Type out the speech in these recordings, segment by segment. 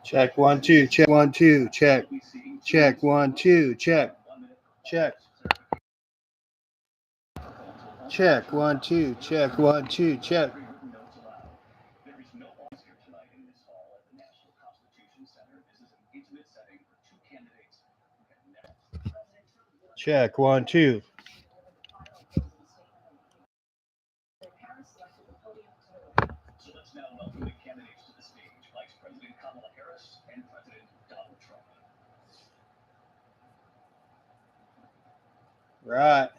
Check 1 2. Check 1 2. Check. Check 1 2. Check. Check. Check 1 2. Check 1 2. Check. Check 1 2. Right.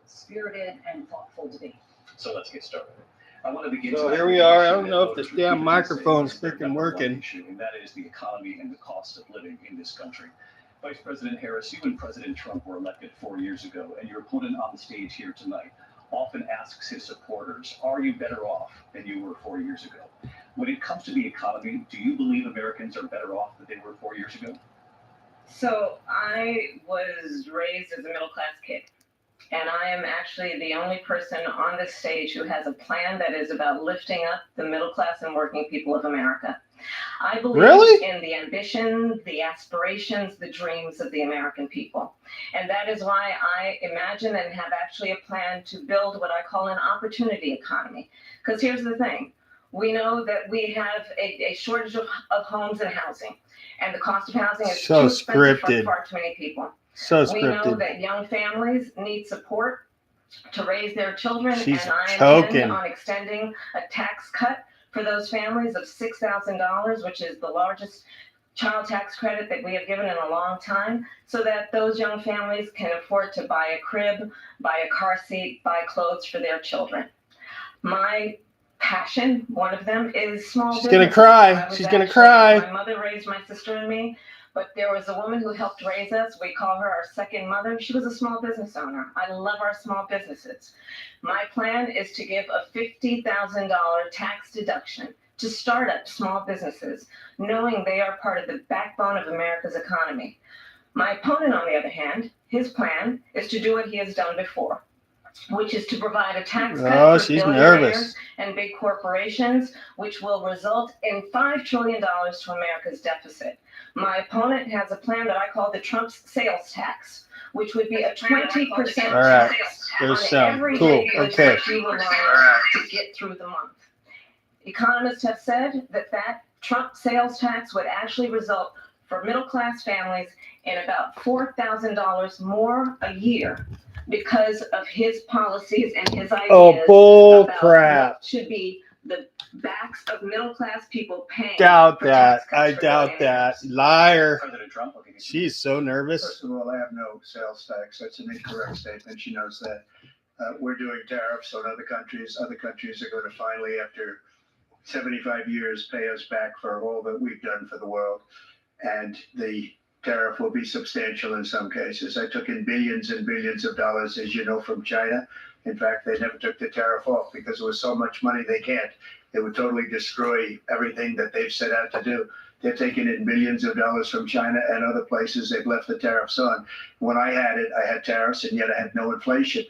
Spirited and thoughtful debate. So let's get started. I want to begin. So here we are. I don't know if this damn microphone's freaking working. And that is the economy and the cost of living in this country. Vice President Harris, you and President Trump were elected 4 years ago, and your opponent on the stage here tonight often asks his supporters, are you better off than you were 4 years ago? When it comes to the economy, do you believe Americans are better off than they were 4 years ago? So I was raised as a middle-class kid. And I am actually the only person on this stage who has a plan that is about lifting up the middle class and working people of America. I believe in the ambition, the aspirations, the dreams of the American people. And that is why I imagine and have actually a plan to build what I call an opportunity economy. Because here's the thing. We know that we have a shortage of homes and housing. And the cost of housing is so too expensive scripted. for far too many people. So We know scripted. that young families need support to raise their children, She's and I choking. intend on extending a tax cut for those families of $6,000, which is the largest child tax credit that we have given in a long time, so that those young families can afford to buy a crib, buy a car seat, buy clothes for their children. My passion, one of them, is small business. She's gonna cry. She's gonna cry. My mother raised my sister and me. But there was a woman who helped raise us. We call her our second mother. She was a small business owner. I love our small businesses. My plan is to give a $50,000 tax deduction to start up small businesses, knowing they are part of the backbone of America's economy. My opponent, on the other hand, his plan is to do what he has done before, which is to provide a tax cut for billionaires and big corporations, which will result in $5 trillion to America's deficit. My opponent has a plan that I call the Trump sales tax, which would be a 20% tax on every day that you will to get through the month. Economists have said that Trump sales tax would actually result for middle-class families in about $4,000 more a year because of his policies and his ideas bull crap. What should be the backs of middle-class people paying. Doubt for that. tax cuts I for doubt billionaires. that. Liar. President Trump, She's so nervous. First of all, I have no sales tax. That's an incorrect statement. She knows that. We're doing tariffs on other countries. Other countries are going to finally, after 75 years, pay us back for all that we've done for the world. And the tariff will be substantial in some cases. I took in billions and billions of dollars, as you know, from China. In fact, they never took the tariff off because there was so much money they can't. They would totally destroy everything that they've set out to do. They're taking in billions of dollars from China and other places. They've left the tariffs on. When I had it, I had tariffs, and yet I had no inflation.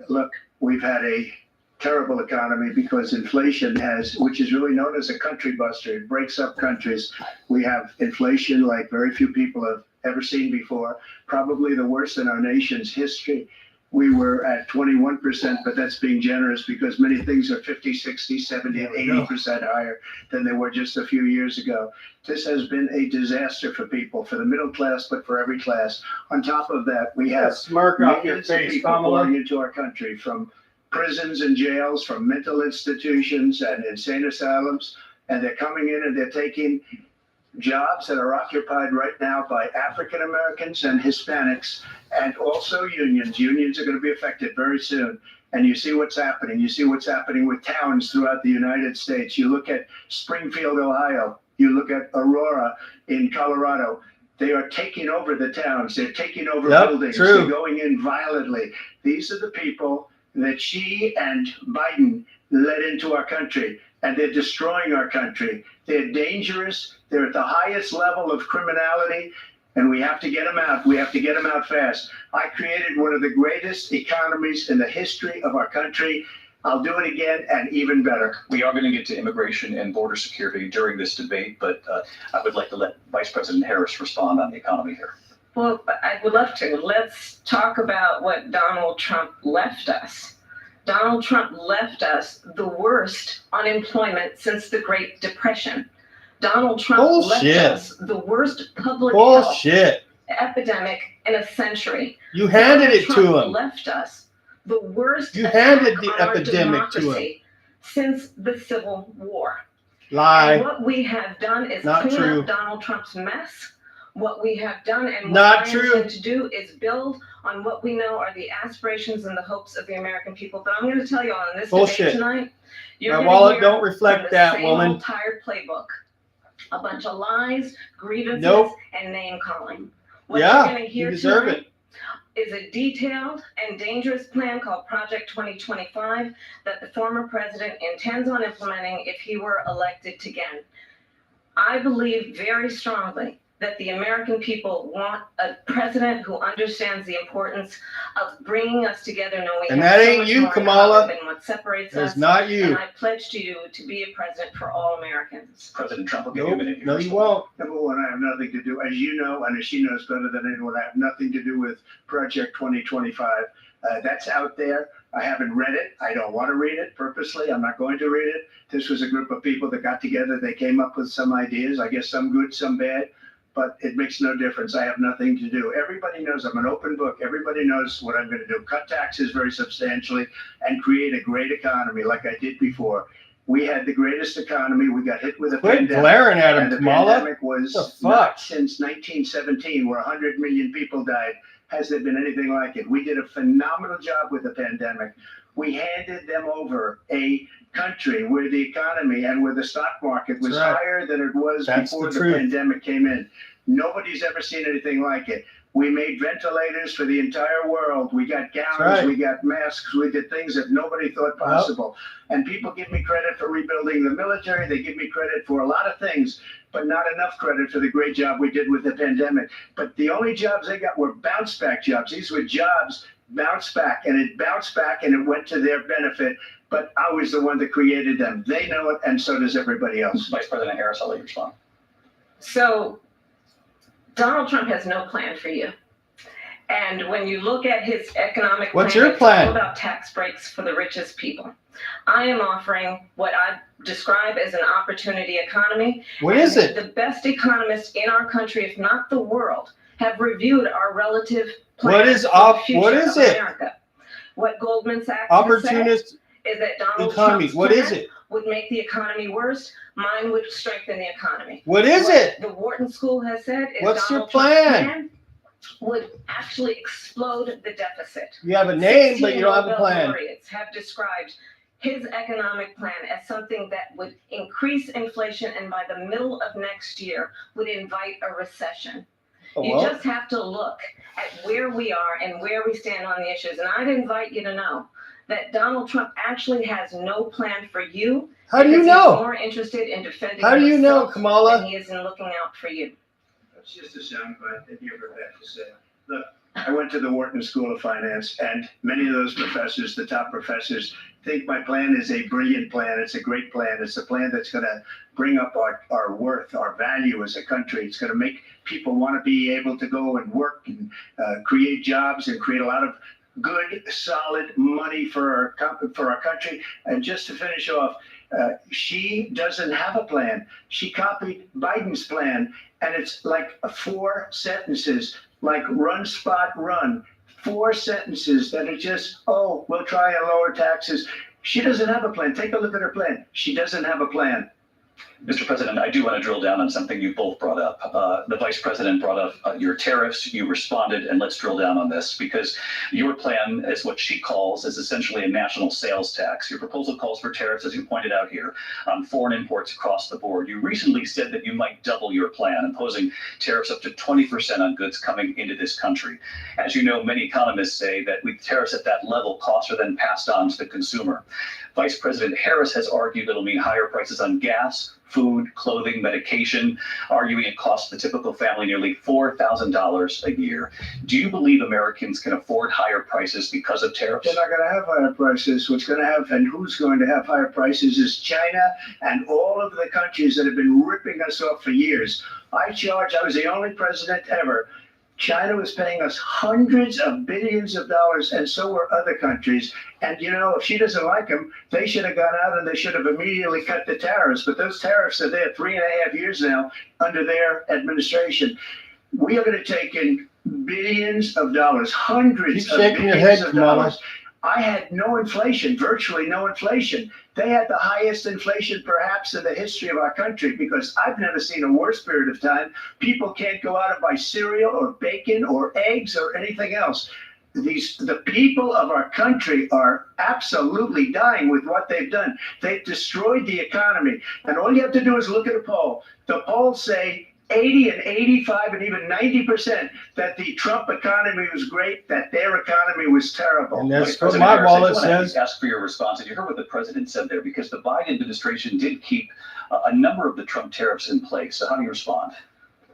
Look, we've had a terrible economy because inflation which is really known as a country buster. It breaks up countries. We have inflation like very few people have ever seen before, probably the worst in our nation's history. We were at 21%, but that's being generous because many things are 50, 60, 70, and 80% higher than they were just a few years ago. This has been a disaster for people, for the middle class, but for every class. On top of that, we have smirk off your millions of face, people Kamala. pouring into our country from prisons and jails, from mental institutions and insane asylums, and they're coming in and they're taking jobs that are occupied right now by African Americans and Hispanics, and also unions. Unions are going to be affected very soon. And you see what's happening. You see what's happening with towns throughout the United States. You look at Springfield, Ohio. You look at Aurora in Colorado. They are taking over the towns. They're taking over buildings. True. They're going in violently. These are the people that Xi and Biden led into our country. and they're destroying our country. They're dangerous. They're at the highest level of criminality, and we have to get them out. We have to get them out fast. I created one of the greatest economies in the history of our country. I'll do it again and even better. We are going to get to immigration and border security during this debate, but I would like to let Vice President Harris respond on the economy here. Well, I would love to. Let's talk about what Donald Trump left us. Donald Trump left us the worst unemployment since the Great Depression. Donald Trump Bullshit. left us the worst public health Bullshit. epidemic in a century. You handed it to Trump him. left us the worst You handed attack the on our epidemic to him. democracy since the Civil War. And Lie. what we have done is Not clean true. up Donald Trump's mess. What we have done and what Not I true. intend to do is build on what we know are the aspirations and the hopes of the American people. But I'm going to tell you on this Bullshit. debate tonight, you're My going wallet to don't hear reflect from the that, same woman. old tired playbook. A bunch of lies, grievances, Nope. and name calling. What Yeah, you're going to you hear deserve tonight it. is a detailed and dangerous plan called Project 2025 that the former president intends on implementing if he were elected again. I believe very strongly that the American people want a president who understands the importance of bringing us together, knowing And have that so ain't much you, more in Kamala. common than what separates It's us. not And you. I pledge to you to be a president for all Americans. President Trump will give you a Nope. minute. No, you won't. Number one, I have nothing to do, as you know, and as she knows better than anyone, I have nothing to do with Project 2025. That's out there. I haven't read it. I don't want to read it purposely. I'm not going to read it. This was a group of people that got together. They came up with some ideas, I guess some good, some bad, but it makes no difference. I have nothing to do. Everybody knows I'm an open book. Everybody knows what I'm going to do. Cut taxes very substantially and create a great economy like I did before. We had the greatest economy. We got hit with a Quit pandemic. glaring at him, And the Kamala. pandemic was What the fuck? not since 1917, where 100 million people died. Has there been anything like it? We did a phenomenal job with the pandemic. We handed them over a country where the economy and where the stock market was That's right. higher than it was That's before the the truth. pandemic came in. Nobody's ever seen anything like it. We made ventilators for the entire world. We got gowns, right. we got masks, we did things that nobody thought possible. And people give me credit for rebuilding the military. They give me credit for a lot of things, but not enough credit for the great job we did with the pandemic. But the only jobs they got were bounce back jobs. These were jobs bounced back, and it bounced back and it went to their benefit. But I was the one that created them. They know it, and so does everybody else. Vice President Harris, I'll let you respond. So Donald Trump has no plan for you. And when you look at his economic What's plan, your it's plan? all about tax breaks for the richest people. I am offering what I describe as an opportunity economy. What is And it? The best economists in our country, if not the world, have reviewed our relative plans What is for op- the future what is of it? America. What Goldman Sachs has said Opportunist is that Donald economy. Trump's What is plan it? would make the economy worse. Mine would strengthen the economy. What is What it? The Wharton School has said is What's your Donald Trump's plan? would actually explode the deficit. You have a name, but 16 you don't have a Nobel plan. laureates have described his economic plan as something that would increase inflation and by the middle of next year would invite a recession. Oh, You well, just have to look at where we are and where we stand on the issues. And I'd invite you to know that Donald Trump actually has no plan for you. how do you because He's know? more interested in defending How do you know, himself Kamala? than he is in looking out for you. That's just a soundbite that you ever had to say. Look, I went to the Wharton School of Finance, and many of those professors, the top professors, think my plan is a brilliant plan. It's a great plan. It's a plan that's going to bring up our worth, our value as a country. It's going to make people want to be able to go and work and create jobs and create a lot of good, solid money for our country. And just to finish off, she doesn't have a plan. She copied Biden's plan, and it's like 4 sentences, like run, spot, run. 4 sentences that are just, oh, we'll try and lower taxes. She doesn't have a plan. Take a look at her plan. She doesn't have a plan. Mr. President, I do want to drill down on something you both brought up. The Vice President brought up your tariffs. You responded, and let's drill down on this because your plan is what she calls is essentially a national sales tax. Your proposal calls for tariffs, as you pointed out here, on foreign imports across the board. You recently said that you might double your plan, imposing tariffs up to 20% on goods coming into this country. As you know, many economists say that with tariffs at that level, costs are then passed on to the consumer. Vice President Harris has argued it'll mean higher prices on gas, food, clothing, medication, arguing it costs the typical family nearly $4,000 a year. Do you believe Americans can afford higher prices because of tariffs? They're not going to have higher prices. What's going to have and who's going to have higher prices is China and all of the countries that have been ripping us off for years. I was the only president ever. China was paying us hundreds of billions of dollars, and so were other countries. And, if she doesn't like them, they should have gone out and they should have immediately cut the tariffs. But those tariffs are there 3.5 years now under their administration. We are going to take in billions of dollars, hundreds Keep of shaking your billions head, of Kamala. dollars. I had no inflation, virtually no inflation. They had the highest inflation perhaps in the history of our country because I've never seen a worse period of time. People can't go out and buy cereal or bacon or eggs or anything else. The people of our country are absolutely dying with what they've done. They've destroyed the economy. And all you have to do is look at a poll. The polls say 80 and 85 and even 90% that the Trump economy was great, that their economy was terrible. And that's Vice what President my Harris, wallet I want to says. ask for your response. And you heard what the president said there because the Biden administration did keep a number of the Trump tariffs in place. So how do you respond?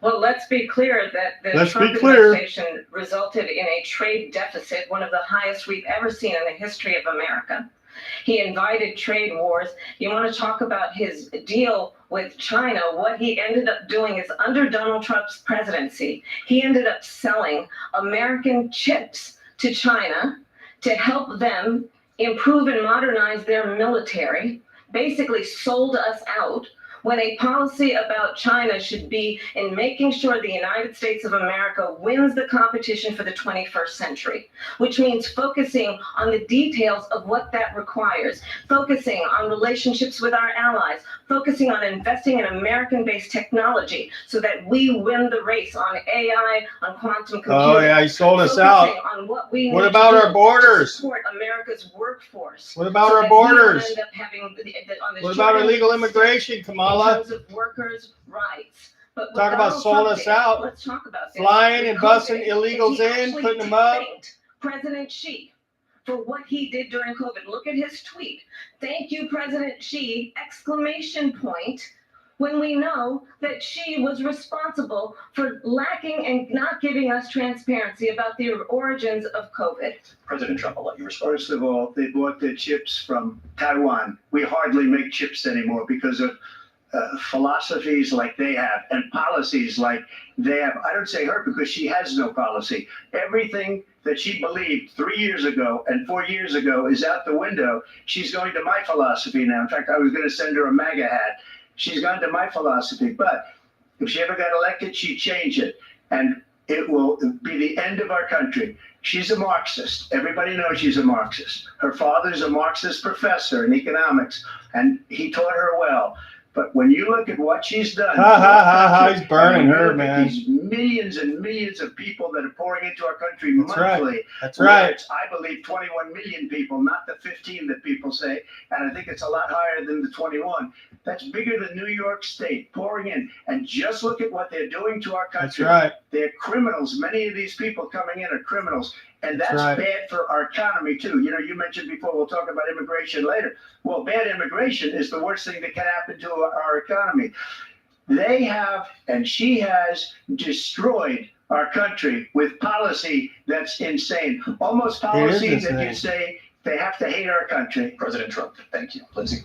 Well, let's be clear that the Let's Trump be clear. administration resulted in a trade deficit, one of the highest we've ever seen in the history of America. He invited trade wars. You want to talk about his deal with China? What he ended up doing is under Donald Trump's presidency, he ended up selling American chips to China to help them improve and modernize their military, basically sold us out. When a policy about China should be in making sure the United States of America wins the competition for the 21st century, which means focusing on the details of what that requires, focusing on relationships with our allies, focusing on investing in American-based technology so that we win the race on AI, on quantum computing. Oh, yeah, he sold us Focusing out. on what we What need about to our do borders? to support America's workforce. What about so our that we don't borders? end up having on the What about short illegal end immigration, in Kamala? terms of workers' rights. But Talk about Donald selling Trump us did, out. let's talk about this. Flying and busing COVID, illegals he in, actually putting them up. thanked President Xi for what he did during COVID. Look at his tweet. Thank you, President Xi, exclamation point, when we know that Xi was responsible for lacking and not giving us transparency about the origins of COVID. President Trump, I'll let you respond. First of all, they bought their chips from Taiwan. We hardly make chips anymore because of philosophies like they have and policies like they have. I don't say her because she has no policy. Everything that she believed 3 years ago and 4 years ago is out the window. She's going to my philosophy now. In fact, I was going to send her a MAGA hat. She's gone to my philosophy. But if she ever got elected, she'd change it. And it will be the end of our country. She's a Marxist. Everybody knows she's a Marxist. Her father's a Marxist professor in economics, and he taught her well. But when you look at what she's done, He's burning her, man. These millions and millions of people that are pouring into our country That's right. monthly. That's right. It's, I believe, 21 million people, not the 15 that people say. And I think it's a lot higher than the 21. That's bigger than New York State pouring in. And just look at what they're doing to our That's country. right. They're criminals. Many of these people coming in are criminals. And that's right. bad for our economy, too. You mentioned before, we'll talk about immigration later. Well, bad immigration is the worst thing that can happen to our economy. They have, and she has, destroyed our country with policy that's insane. Almost policy that you say they have to hate our country. President Trump, thank you. Lindsay.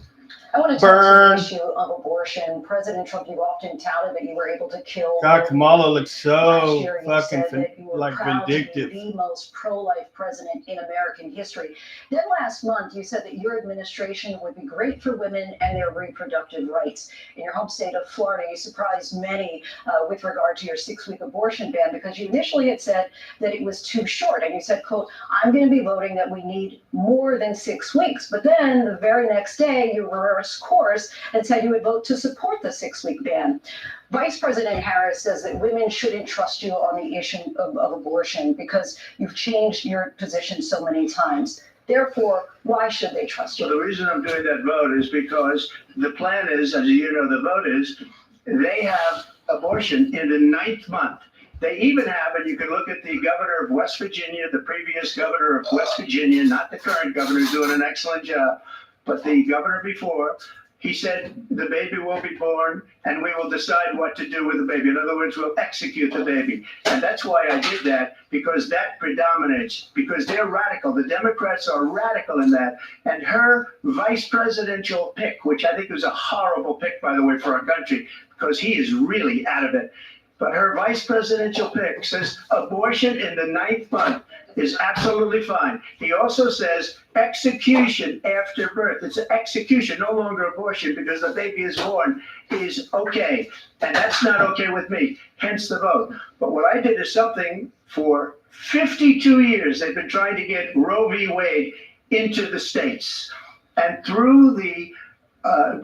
I want to touch on the issue of abortion. President Trump, you often touted that you were able to kill. God, Kamala looks so Last year, you fucking said that you were like proud vindictive. to be the most pro-life president in American history. Then last month, you said that your administration would be great for women and their reproductive rights. In your home state of Florida, you surprised many with regard to your 6-week abortion ban because you initially had said that it was too short. And you said, quote, I'm going to be voting that we need more than 6 weeks. But then the very next day, you were reverse course and said you would vote to support the 6-week ban. Vice President Harris says that women shouldn't trust you on the issue of abortion because you've changed your position so many times. Therefore, why should they trust So you? the reason I'm doing that vote is because the plan is, as you know, the vote is, they have abortion in the 9th month. They even have, and you can look at the governor of West Virginia, the previous governor of West Virginia, not the current governor, who's doing an excellent job, but the governor before, he said the baby will be born and we will decide what to do with the baby. In other words, we'll execute the baby. And that's why I did that, because that predominates, because they're radical. The Democrats are radical in that. And her vice presidential pick, which I think was a horrible pick, by the way, for our country, because he is really out of it. But her vice presidential pick says abortion in the 9th month is absolutely fine. He also says execution after birth. It's an execution, no longer abortion, because the baby is born is okay. And that's not okay with me, hence the vote. But what I did is something for 52 years. They've been trying to get Roe v. Wade into the states. And through the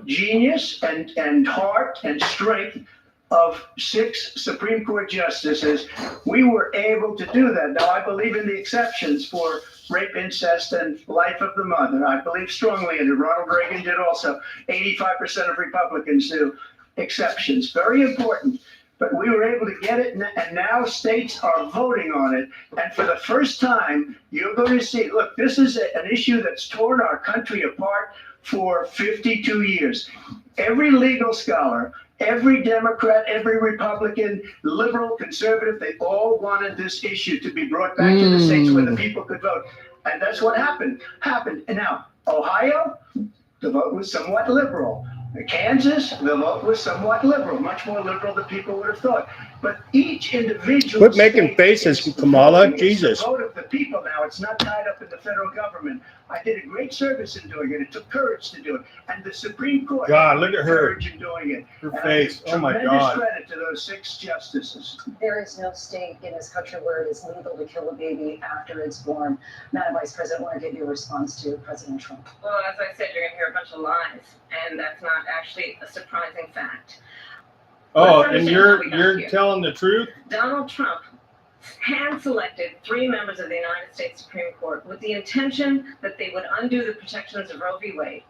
genius and heart and strength of 6 Supreme Court justices, we were able to do that. Now, I believe in the exceptions for rape, incest, and life of the mother. I believe strongly in it. Ronald Reagan did also. 85% of Republicans do. Exceptions. Very important. But we were able to get it, and now states are voting on it. And for the first time, you're going to see, look, this is an issue that's torn our country apart for 52 years. Every legal scholar, every Democrat, every Republican, liberal, conservative, they all wanted this issue to be brought back to the states where the people could vote. And that's what happened. And now, Ohio, the vote was somewhat liberal. Kansas, the vote was somewhat liberal, much more liberal than people would have thought. But each individual Quit making faces, Kamala. Jesus. It's the vote of the people now. It's not tied up in the federal government. I did a great service in doing it. It took courage to do it. And the Supreme Court God, look at her. courage in doing it. Her And I face. give Oh my tremendous God. credit to those 6 justices. There is no state in this country where it is legal to kill a baby after it's born. Madam Vice President, I want to give you a response to President Trump. Well, as I said, you're going to hear a bunch of lies, and that's not actually a surprising fact. Oh, Let's and understand you're how we got you're here. telling the truth? Donald Trump hand-selected 3 members of the United States Supreme Court with the intention that they would undo the protections of Roe v. Wade.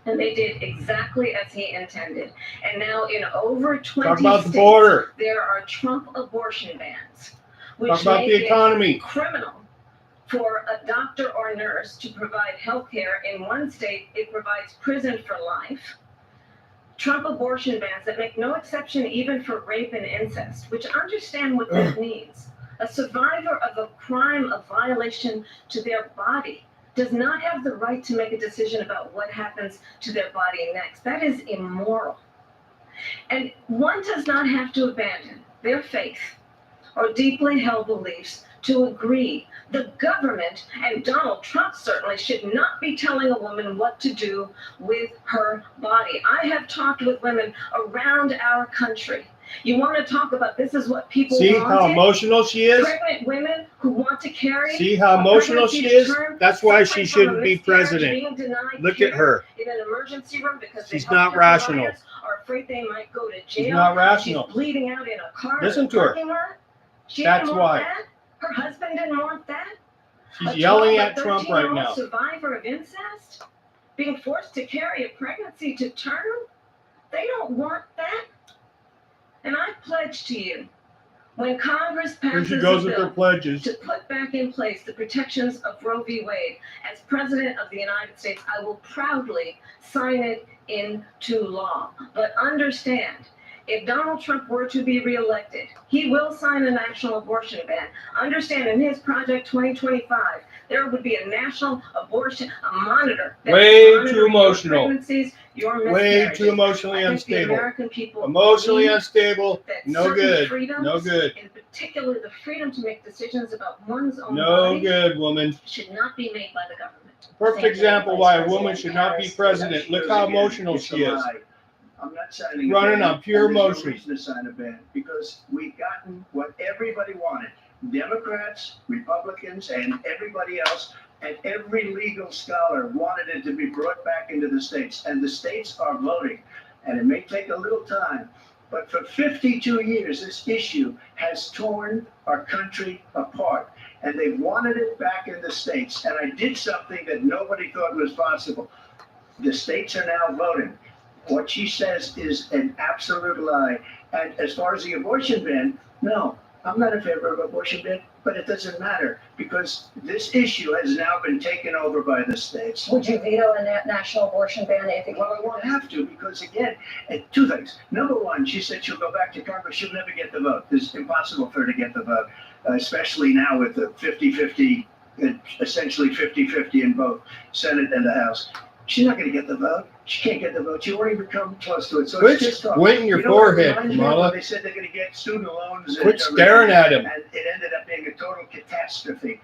And they did exactly as he intended. And now in over 20 Talk about the states, border. there are Trump abortion bans, which Talk about make the economy. it criminal for a doctor or nurse to provide health care. In one state, it provides prison for life. Trump abortion bans that make no exception even for rape and incest, which understand what that means. A survivor of a crime of violation to their body does not have the right to make a decision about what happens to their body next. That is immoral. And one does not have to abandon their faith or deeply held beliefs to agree. The government, and Donald Trump certainly, should not be telling a woman what to do with her body. I have talked with women around our country. You want to talk about this is what people See wanted? how emotional she is? Pregnant women who want to carry. See how a emotional she pregnancy is? to term, That's why she suffering from a shouldn't be miscarriage, president. being denied Look care at her. in an emergency room because She's the not healthcare rational. providers are afraid they might go to jail. She's not rational. She's bleeding out in a car. Listen in a to her. parking lot. She That's didn't why. want that. Her husband didn't want that. She's yelling at 12 or Trump right 13-year-old now. Survivor of incest, being forced to carry a pregnancy to term. They don't want that. And I pledge to you, when Congress Here passes she a goes with her bill pledges. to put back in place the protections of Roe v. Wade, as President of the United States, I will proudly sign it into law. But understand, if Donald Trump were to be reelected, he will sign a national abortion ban. Understand, in his Project 2025, there would be a national abortion, a monitor. that Way would monitor too your emotional. pregnancies, your Way miscarriages. too emotionally I think the unstable. American people Emotionally believe unstable. that No certain good. freedoms, No good. in particular the freedom to make decisions about one's own No body, good, woman. should not be made by the government. Perfect Thank you, example Vice why a President woman should not be Harris. president. Look how emotional It's a she is. lie. I'm not signing a Running ban, on pure and there's no emotion. reason to sign a ban, because we've gotten what everybody wanted. Democrats, Republicans, and everybody else and every legal scholar wanted it to be brought back into the states, and the states are voting. And it may take a little time, but for 52 years, this issue has torn our country apart, and they wanted it back in the states. And I did something that nobody thought was possible. The states are now voting. What she says is an absolute lie. And as far as the abortion ban, no, I'm not in favor of abortion ban, but it doesn't matter because this issue has now been taken over by the states. Would you veto a national abortion ban if it Well, I won't have to because, again, two things. Number one, she said she'll go back to Congress. She'll never get the vote. It's impossible for her to get the vote, especially now with the 50-50, essentially 50-50 in both Senate and the House. She's not going to get the vote. She can't get the vote. She won't even come close to it. So Quit it's just talk. squinting your You know what it forehead, reminds me of? Kamala. They said they're going to get student loans. Quit and staring at him. And it ended up being a total catastrophe.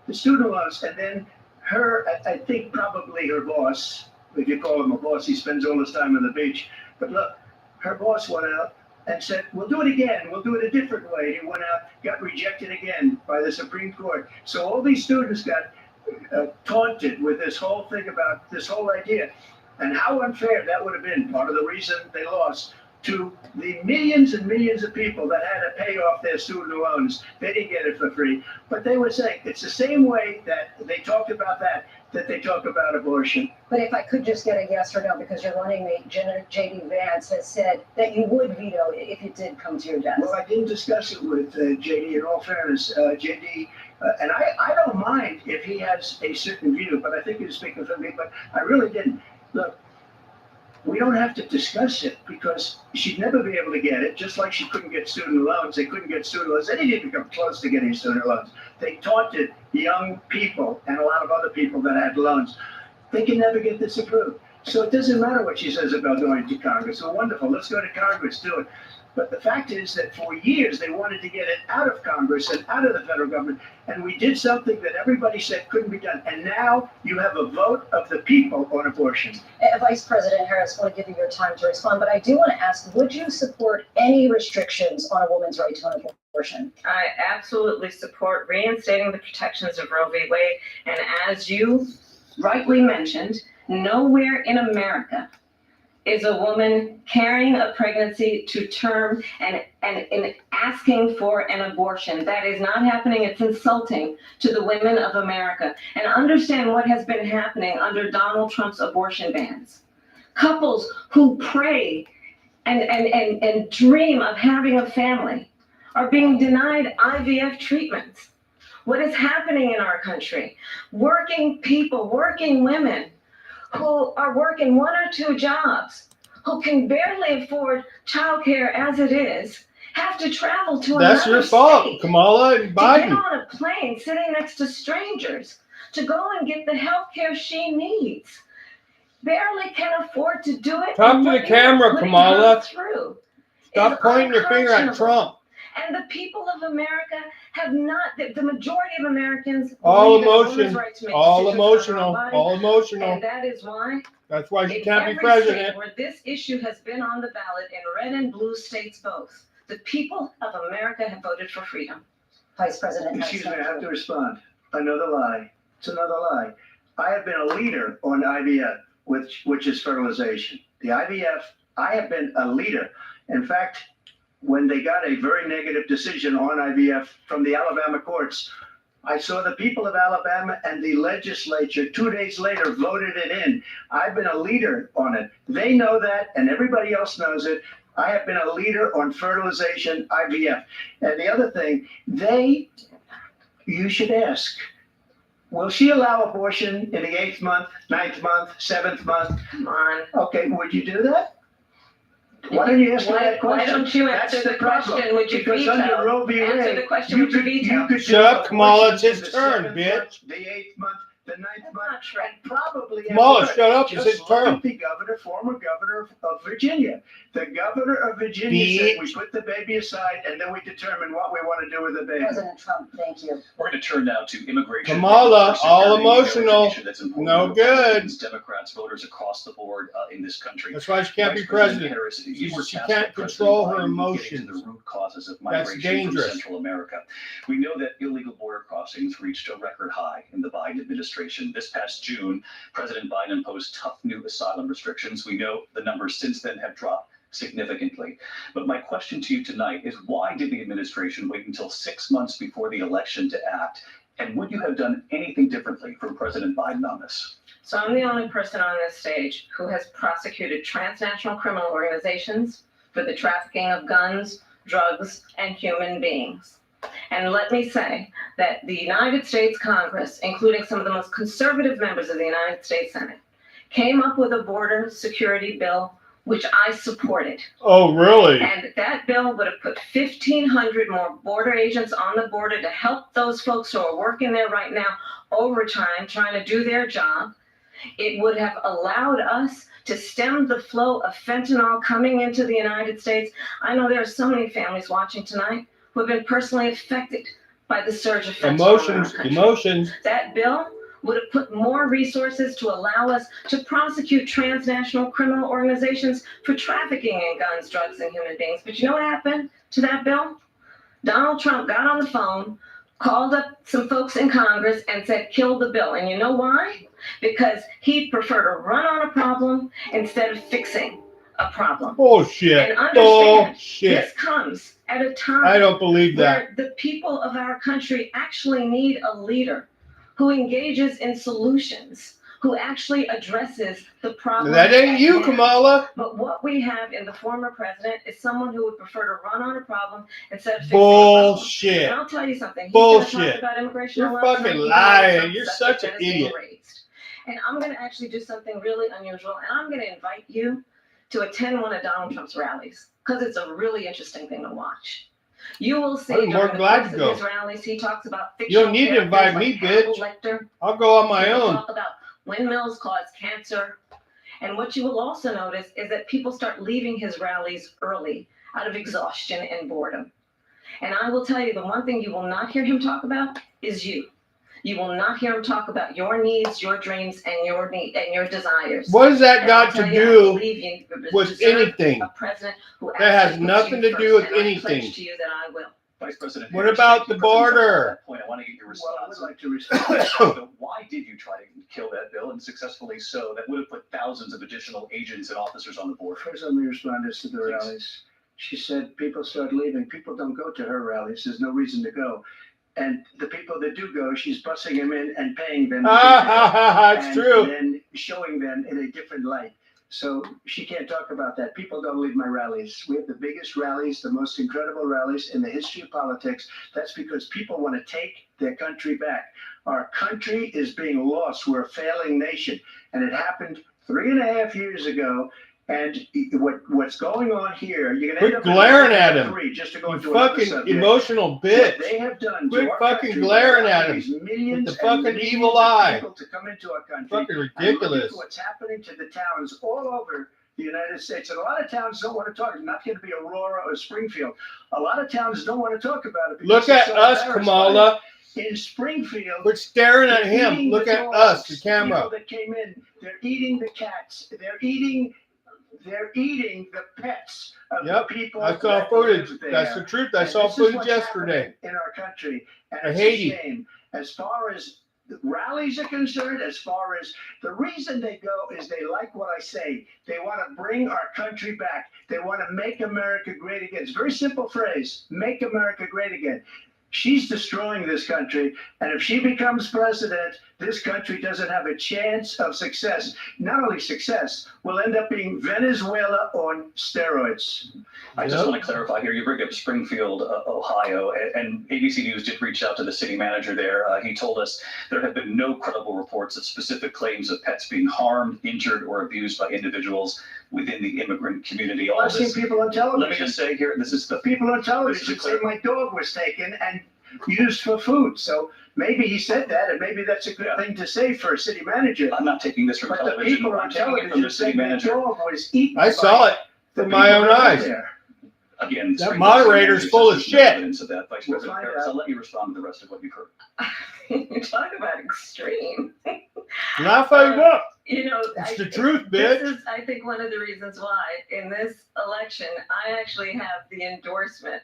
The student loans, and then her, I think probably her boss, if you call him a boss, he spends all his time on the beach. But look, her boss went out and said, we'll do it again. We'll do it a different way. He went out, got rejected again by the Supreme Court. So all these students got taunted with this whole thing about this whole idea. And how unfair that would have been, part of the reason they lost, to the millions and millions of people that had to pay off their student loans. They didn't get it for free. But they were saying it's the same way that they talked about that they talk about abortion. But if I could just get a yes or no, because your running mate, J.D. Vance, has said that you would veto it if it did come to your desk. Well, I didn't discuss it with J.D. in all fairness. J.D., and I don't mind if he has a certain view, but I think he was speaking for me, but I really didn't. Look, we don't have to discuss it because she'd never be able to get it, just like she couldn't get student loans. They couldn't get student loans. They didn't even come close to getting student loans. They taunted young people and a lot of other people that had loans. They can never get this approved. So it doesn't matter what she says about going to Congress. So wonderful. Let's go to Congress, do it. But the fact is that for years they wanted to get it out of Congress and out of the federal government. And we did something that everybody said couldn't be done. And now you have a vote of the people on abortion. Vice President Harris, I want to give you your time to respond, but I do want to ask, would you support any restrictions on a woman's right to an abortion? I absolutely support reinstating the protections of Roe v. Wade. And as you rightly mentioned, nowhere in America is a woman carrying a pregnancy to term and asking for an abortion. That is not happening. It's insulting to the women of America. And understand what has been happening under Donald Trump's abortion bans. Couples who pray and dream of having a family are being denied IVF treatments. What is happening in our country? Working people, working women who are working one or two jobs, who can barely afford childcare as it is, have to travel to That's another your fault, state Kamala and to get Biden. on a plane sitting next to strangers to go and get the health care she needs. Barely can afford to do it. Talk and to the what you are camera, putting Kamala. us through Stop is pointing your finger at unconscionable. Trump. And the people of America have not, the majority of Americans All believe in a woman's emotion, right to make all decisions about her emotional, own body. all emotional. And that is why That's why she in can't be every president. state where this issue has been on the ballot in red and blue states both, the people of America have voted for freedom. Vice President Harris. Excuse me, I have to respond. Another lie. It's another lie. I have been a leader on IVF, which is fertilization. The IVF, I have been a leader. In fact, when they got a very negative decision on IVF from the Alabama courts, I saw the people of Alabama and the legislature 2 days later voted it in. I've been a leader on it. They know that, and everybody else knows it. I have been a leader on fertilization, IVF. And the other thing, you should ask, will she allow abortion in the 8th month, 9th month, 7th month? Come on. Okay, would you do that? Why don't you ask me that question? Why don't you That's answer the problem. question, would you Because veto? under Roe v. Answer Wade, the question, would you veto? could Shut up, do Kamala, abortions it's his in the turn, 7th bitch. month, the 8th month, the ninth That's month, not true. and probably. Kamala, after shut up. It's just his look term. at the governor, former governor of Virginia. The governor of Virginia said we put the baby aside and then we determine what we want to do with the baby. President Trump, thank you. We're going to turn now to immigration. Kamala, all Security, emotional. issue that's important No to good. Republicans, Democrats, voters across the board in this country. That's why she can't be Vice President president. Harris, you were She tasked can't by control President her Biden with emotions. getting to the root causes of That's migration dangerous. from Central America. We know that illegal border crossings reached a record high in the Biden administration. This past June, President Biden imposed tough new asylum restrictions. We know the numbers since then have dropped significantly. But my question to you tonight is, why did the administration wait until 6 months before the election to act? And would you have done anything differently from President Biden on this? So I'm the only person on this stage who has prosecuted transnational criminal organizations for the trafficking of guns, drugs, and human beings. And let me say that the United States Congress, including some of the most conservative members of the United States Senate, came up with a border security bill which I supported. Oh, really? And that bill would have put 1,500 more border agents on the border to help those folks who are working there right now overtime, trying to do their job. It would have allowed us to stem the flow of fentanyl coming into the United States. I know there are so many families watching tonight who have been personally affected by the surge of fentanyl. Emotions, in our country. emotions. That bill would have put more resources to allow us to prosecute transnational criminal organizations for trafficking in guns, drugs, and human beings. But you know what happened to that bill? Donald Trump got on the phone, called up some folks in Congress and said, kill the bill. And you know why? Because he'd prefer to run on a problem instead of fixing a problem. Bullshit. And understand, Bullshit. this comes at a time I don't believe that. where the people of our country actually need a leader who engages in solutions, who actually addresses the problem. That ain't you, at hand. Kamala. But what we have in the former president is someone who would prefer to run on a problem instead of fixing a problem. Bullshit. And I'll tell you something. He's Bullshit. gonna talk about immigration You're a lot fucking tonight. lying. He's You're gonna such subject an that is being idiot. raised. And I'm going to actually do something really unusual, and I'm going to invite you to attend one of Donald Trump's rallies because it's a really interesting thing to watch. You will see I'm more during the glad course to of his rallies, he talks about You don't need to fictional invite characters me, like Hannibal bitch. Lecter. I'll go on my He will own. talk about windmills cause cancer. And what you will also notice is that people start leaving his rallies early out of exhaustion and boredom. And I will tell you, the one thing you will not hear him talk about is you. You will not hear him talk about your needs, your dreams, and your desires. What has that And I'll got tell to you, I do believe you with deserve anything? a president who That has actually puts nothing you to do first, with and I anything. pledge to you that I will. Vice President What Harris, about thank you, the President Trump. border? On that point, I want to get your Well, I would response. like to respond. So why did you try to kill that bill, and successfully so? That would have put thousands of additional agents and officers on the board. First, let me respond to the Please. rallies. She said people start leaving. People don't go to her rallies. There's no reason to go. And the people that do go, she's busing them in and paying them. to be there. It's and true. then showing them in a different light. So she can't talk about that. People don't leave my rallies. We have the biggest rallies, the most incredible rallies in the history of politics. That's because people want to take their country back. Our country is being lost. We're a failing nation. And it happened 3.5 years ago. And what's going on here, you're going to end Quit up glaring at him. just to go You into another fucking subject. emotional What bitch. they have done to Quit our fucking country, glaring by at allowing him these millions with the and fucking millions evil of eye. people to come into our country. Fucking And look ridiculous. at what's happening to the towns all over the United States. And a lot of towns don't want to talk. It's not going to be Aurora or Springfield. A lot of towns don't want to talk about it. because Look they're at so us, embarrassed Kamala. by it. In Springfield, Quit staring at they're him. eating Look the at dogs, us, the People camera. that came in, they're eating the cats. They're eating the pets of Yep, the people. I saw that footage. live there. That's the truth. I And saw this is footage what's yesterday. happening in our country. And I it's hate a it. shame. As far as the rallies are concerned, as far as the reason they go is they like what I say. They want to bring our country back. They want to make America great again. It's a very simple phrase, make America great again. She's destroying this country. And if she becomes president, this country doesn't have a chance of success. Not only success, we'll end up being Venezuela on steroids. I just Yep. want to clarify here. You bring up Springfield, Ohio, and ABC News did reach out to the city manager there. He told us there have been no credible reports of specific claims of pets being harmed, injured, or abused by individuals within the immigrant community. All I've seen this, people on let me television. just say here, this is the People on This television is say my dog was taken, and used for food. So maybe he said that, and maybe that's a good thing to say for a city manager. I'm not taking this from But the television. people I'm on taking it from television the city said the manager. dog was eaten. I saw it the with my people own that eyes. were there. Again, That Supreme moderator's Court full of says there's no shit. evidence of that, Vice We'll President find Harris. out. I'll let you respond to the rest of what you've heard. You talk about extreme. Not Facebook. You know, It's the truth, this bitch. is, I think, one of the reasons why in this election, I actually have the endorsement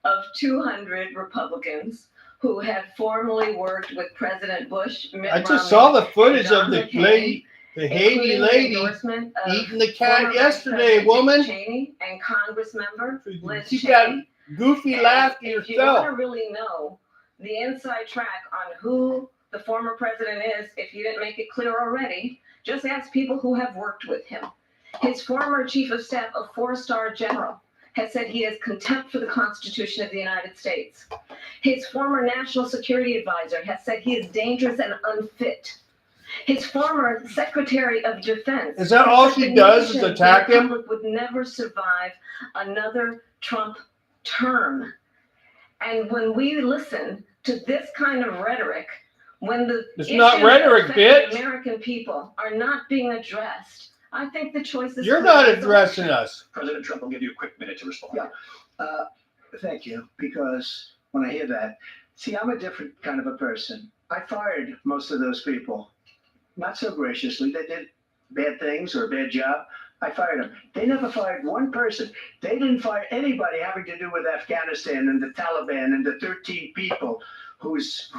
of 200 Republicans who had formerly worked with President Bush, Mitt I just Romney, saw the footage John of the McCain, lady, the Haiti including the lady, endorsement of eating the former cat Vice yesterday, President woman. Dick Cheney and Congress member Liz Keep Cheney. that goofy And laugh to if you want yourself. to really know the inside track on who the former president is, if you didn't make it clear already, just ask people who have worked with him. His former chief of staff, a 4-star general, has said he has contempt for the Constitution of the United States. His former national security advisor has said he is dangerous and unfit. His former Secretary of Defense. Is that has all said she the does is nation, attack the him? Republic would never survive another Trump term. And when we listen to this kind of rhetoric, when the It's not issues rhetoric, affecting bitch. American people are not being addressed, I think the choice is You're clear. not addressing us. President Trump, I'll give you a quick minute to respond. Yeah. Thank you, because when I hear that, see, I'm a different kind of a person. I fired most of those people, not so graciously. They did bad things or a bad job. I fired them. They never fired one person. They didn't fire anybody having to do with Afghanistan and the Taliban and the 13 people who's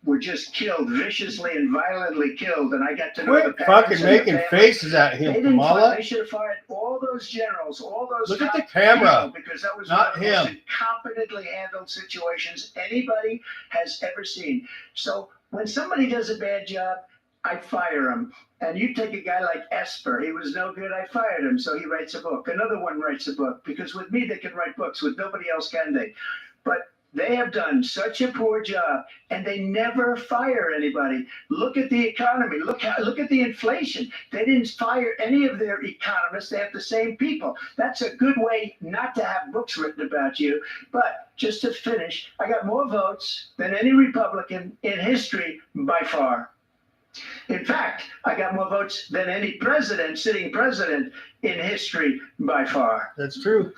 were just killed, viciously and violently killed. And I got to know the Quit parents fucking and the making families. faces at They him, didn't fire, Kamala. they should have fired all those generals, all those. Look at top the camera, people, because that was not one of the most him. incompetently handled situations anybody has ever seen. So when somebody does a bad job, I fire him. And you take a guy like Esper, he was no good, I fired him, so he writes a book. Another one writes a book, because with me they can write books, with nobody else can they? But they have done such a poor job, and they never fire anybody. Look at the economy. Look at the inflation. They didn't fire any of their economists. They have the same people. That's a good way not to have books written about you. But just to finish, I got more votes than any Republican in history by far. In fact, I got more votes than any president, sitting president in history by far. That's true.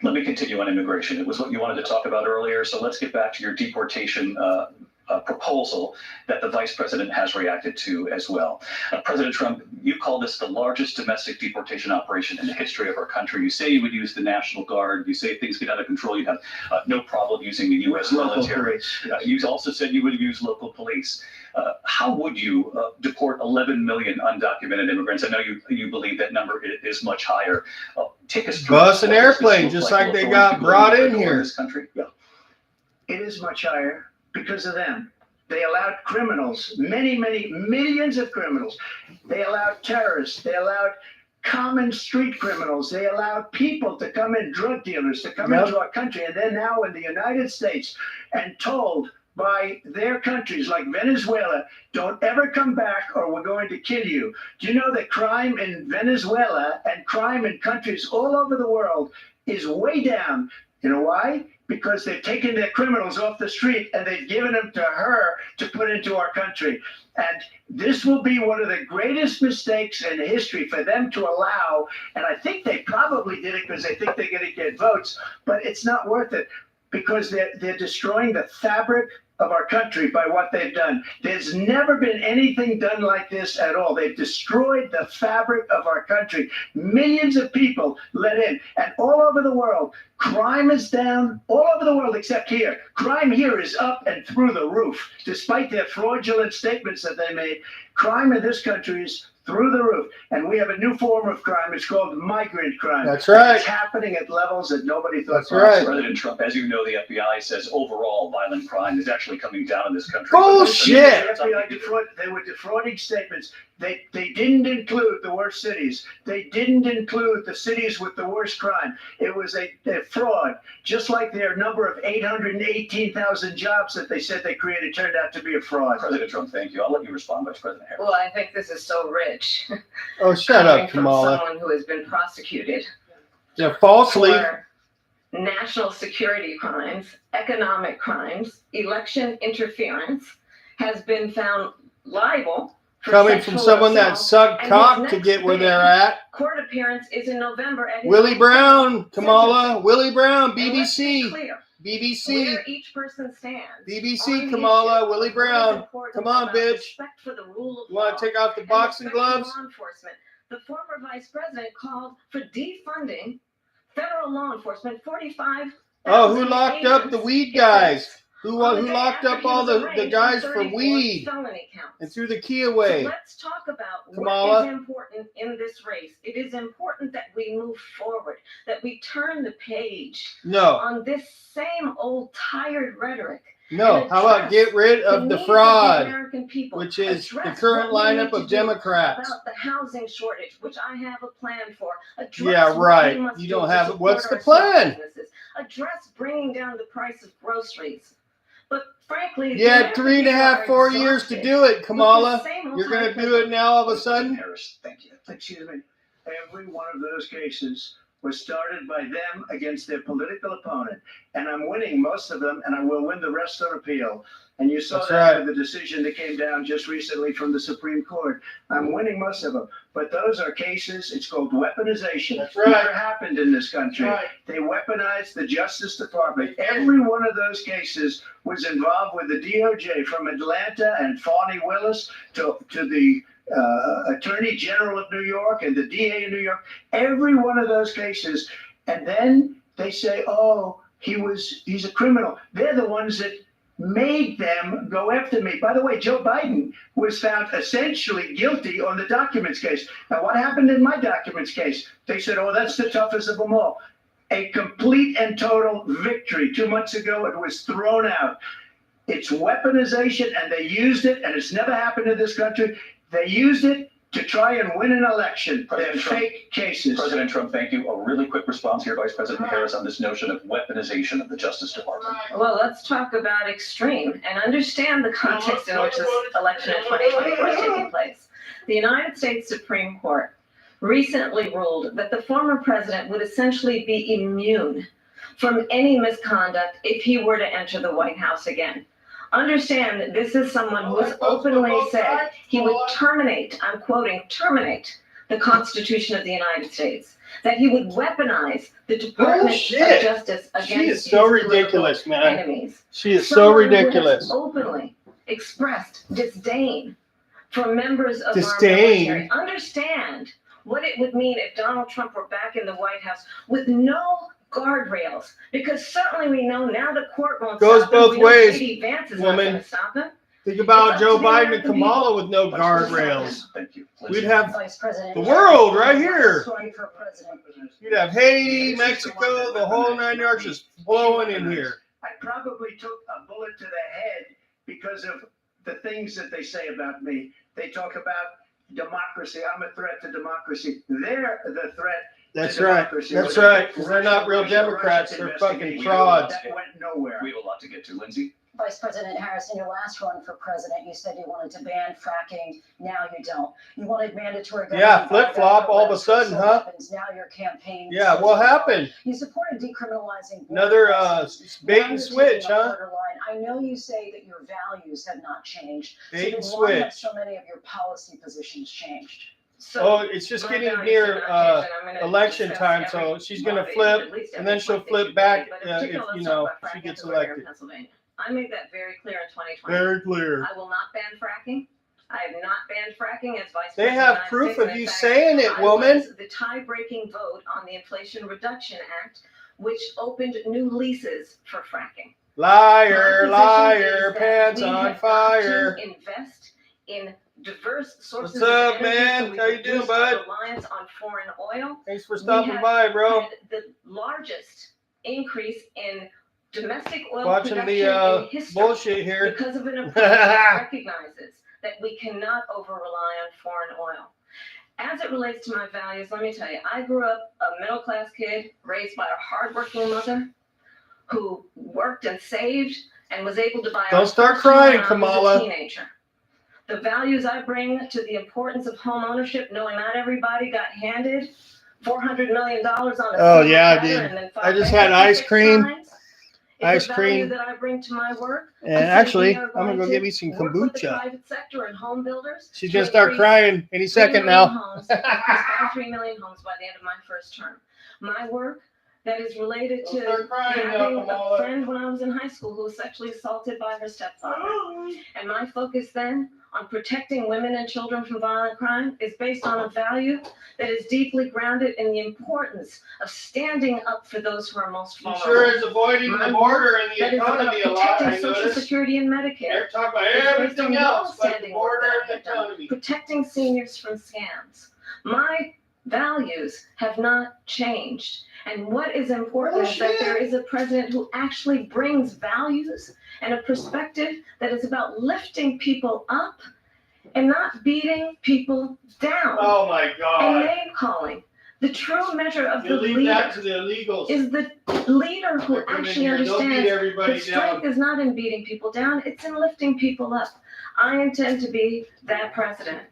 Let me continue on immigration. It was what you wanted to talk about earlier, so let's get back to your deportation proposal that the vice president has reacted to as well. President Trump, you call this the largest domestic deportation operation in the history of our country. You say you would use the National Guard. You say if things get out of control, you'd have no problem using the U.S. military. You also said you would use local police. How would you deport 11 million undocumented immigrants? I know you believe that number is much higher. Take us through Bus and what does this airplane, look just like like they for got people brought who in live here. this country? Yeah. It is much higher because of them. They allowed criminals, many, many millions of criminals. They allowed terrorists. They allowed common street criminals. They allowed people to come in, drug dealers to come into our country. And they're now in the United States and told by their countries like Venezuela, don't ever come back or we're going to kill you. Do you know that crime in Venezuela and crime in countries all over the world is way down? You know why? Because they've taken their criminals off the street and they've given them to her to put into our country. And this will be one of the greatest mistakes in history for them to allow. And I think they probably did it because they think they're going to get votes, but it's not worth it because they're destroying the fabric of our country by what they've done. There's never been anything done like this at all. They've destroyed the fabric of our country. Millions of people let in, and all over the world, crime is down all over the world except here. Crime here is up and through the roof, despite their fraudulent statements that they made. Crime in this country is through the roof, and we have a new form of crime. It's called migrant crime. That's right. It's happening at levels that nobody thought That's possible. right. President Trump, as you know, the FBI says overall violent crime is actually coming down in this country. Bullshit. The FBI they were defrauding statements. They didn't include the worst cities. They didn't include the cities with the worst crime. It was a fraud, just like their number of 818,000 jobs that they said they created turned out to be a fraud. President Trump, thank you. I'll let you respond, Vice President Harris. Well, I think this is so rich. Oh, shut Coming up, from Kamala. someone who has been prosecuted Yeah, falsely. for national security crimes, economic crimes, election interference, has been found liable for Coming from sexual someone that assault, sucked and cock his to next get where big they're at. court appearance is in November at his Willie own Brown, sentencing. Kamala, Willie Brown, And let's be BBC, clear, BBC, where each person stands BBC, on the Kamala, issue Willie of what is Brown. important Come on, about bitch. Respect for the rule of You law want to take off the and boxing respect for gloves? law enforcement. The former vice president called for defunding federal law enforcement. 45. Oh, who locked up the weed guys? Who On the day locked after up he all was the arraigned guys on for 34 weed felony counts. and threw the key So away? let's talk about Kamala. what is important in this race. It is important that we move forward, that we turn the page No, on this same old tired rhetoric. no. And How about address get rid the of the needs fraud, American people, which is the address current what we lineup need to of do Democrats? about the housing shortage, which I have a plan for. Address Yeah, what right. we must You do don't to have it. support What's the our small plan? businesses. Address bringing down the price of groceries. But frankly, You had 3.5, 4 years to do it, Kamala. You're going to do it now all of a sudden? Harris, thank you. Excuse me. Every one of those cases was started by them against their political opponent. And I'm winning most of them, and I will win the rest on appeal. And you saw That's that right. with the decision that came down just recently from the Supreme Court. I'm winning most of them. But those are cases, it's called weaponization. That's right. Never happened in this country. Right. They weaponized the Justice Department. Every one of those cases was involved with the DOJ, from Atlanta and Fani Willis to the Attorney General of New York and the DA in New York. Every one of those cases. And then they say, oh, he's a criminal. They're the ones that made them go after me. By the way, Joe Biden was found essentially guilty on the documents case. Now, what happened in my documents case? They said, oh, that's the toughest of them all. A complete and total victory. 2 months ago, it was thrown out. It's weaponization, and they used it, and it's never happened in this country. They used it to try and win an election. They're President Trump. fake cases. President Trump, thank you. A really quick response here, Vice President Harris, on this notion of weaponization of the Justice Department. Well, let's talk about extreme and understand the context in which this election in 2024 is taking place. The United States Supreme Court recently ruled that the former president would essentially be immune from any misconduct if he were to enter the White House again. Understand that this is someone who has openly said he would terminate, I'm quoting, terminate the Constitution of the United States, that he would weaponize the Department of Bullshit. Justice against She is so his political ridiculous, man. enemies. She is so Someone who has ridiculous. openly expressed disdain for members of Disdain? our military. Understand what it would mean if Donald Trump were back in the White House with no guardrails, because certainly we know now the court won't Goes stop him. both We know ways, J.D. Vance is woman. not going to stop him. Think about It's Joe up to the Biden and American Kamala with no Vice President guardrails. Harris, thank you. We'd have Vice President. the world right here. Last one for president. You'd have Haiti, Mexico, the whole 9 yards just flowing in here. I probably took a bullet to the head because of the things that they say about me. They talk about democracy. I'm a threat to democracy. They're the threat. That's right. That's right. Because they're not real Democrats. They're fucking frauds. That went nowhere. We have a lot to get to. Lindsay? Vice President Harris, in your last run for president, you said you wanted to ban fracking. Now you don't. You wanted mandatory. Yeah, government flip-flop buyback all of a limits for sudden, assault huh? weapons. Now your campaign. Yeah, says what no. happened? You supported decriminalizing. Another bait Now and you're switch, taking a huh? harder line. I know you say that your values have not changed. Bait and So then why have switch. so many of your policy positions changed? So Oh, it's just my getting values near are not changing. I'm gonna election discuss time, every so she's gonna one flip, at least and every then she'll point that flip you back made, but in if, particular, you let's know, talk about she fracking gets because we're here in elected. Pennsylvania. I made that very clear in 2020. Very clear. I will not ban fracking. I have not banned fracking as vice They president have of the proof United of States. you In fact, saying it, I woman. was the tie-breaking vote on the Inflation Reduction Act, which opened new leases for fracking. Liar, My position liar, is that pants we on have got fire. to invest in diverse sources What's up, of energy man? so we How you doing, reduce our bud? reliance on foreign oil. Thanks for We stopping have by, bro. had the largest increase in domestic oil Watching production the in history bullshit here. because of an approach that recognizes that we cannot over-rely on foreign oil. As it relates to my values, let me tell you, I grew up a middle-class kid raised by a hardworking mother who worked and saved and was able to buy Don't our start first home crying, when I was Kamala. a teenager. The values I bring to the importance of home ownership, knowing not everybody got handed $400 million on a Oh, silver yeah, platter dude. and then I just 5 had ice bank cream. signs is Ice the value cream. that I bring to my work. And I said actually, we are I'm gonna going go to get me some work with the kombucha. private sector and home builders. She's to gonna start increase crying any 3 second million now. homes, increase by 3 million homes by the end of my first term. My work that is related Don't to start crying now, having Kamala. a friend when I was in high school who was sexually assaulted by her stepfather. And my focus then on protecting women and children from violent crime is based on a value that is deeply grounded in the importance of standing up for those who are most She vulnerable. sure is avoiding the border and That the is about economy a lot, I protecting Social noticed. Security and Medicare. They're talking about It's based everything on else but the long-standing work border that and I the have done, economy. protecting seniors from scams. My values have not changed. And what is important is that there is a president who actually brings values and a perspective that is about lifting people up and not beating people down Oh my and God. name calling. The true measure of You the leave that to leader the illegals. is the leader who They're coming actually here. They'll beat understands everybody that strength down. is not in beating people down, it's in lifting people up. I intend to be that president.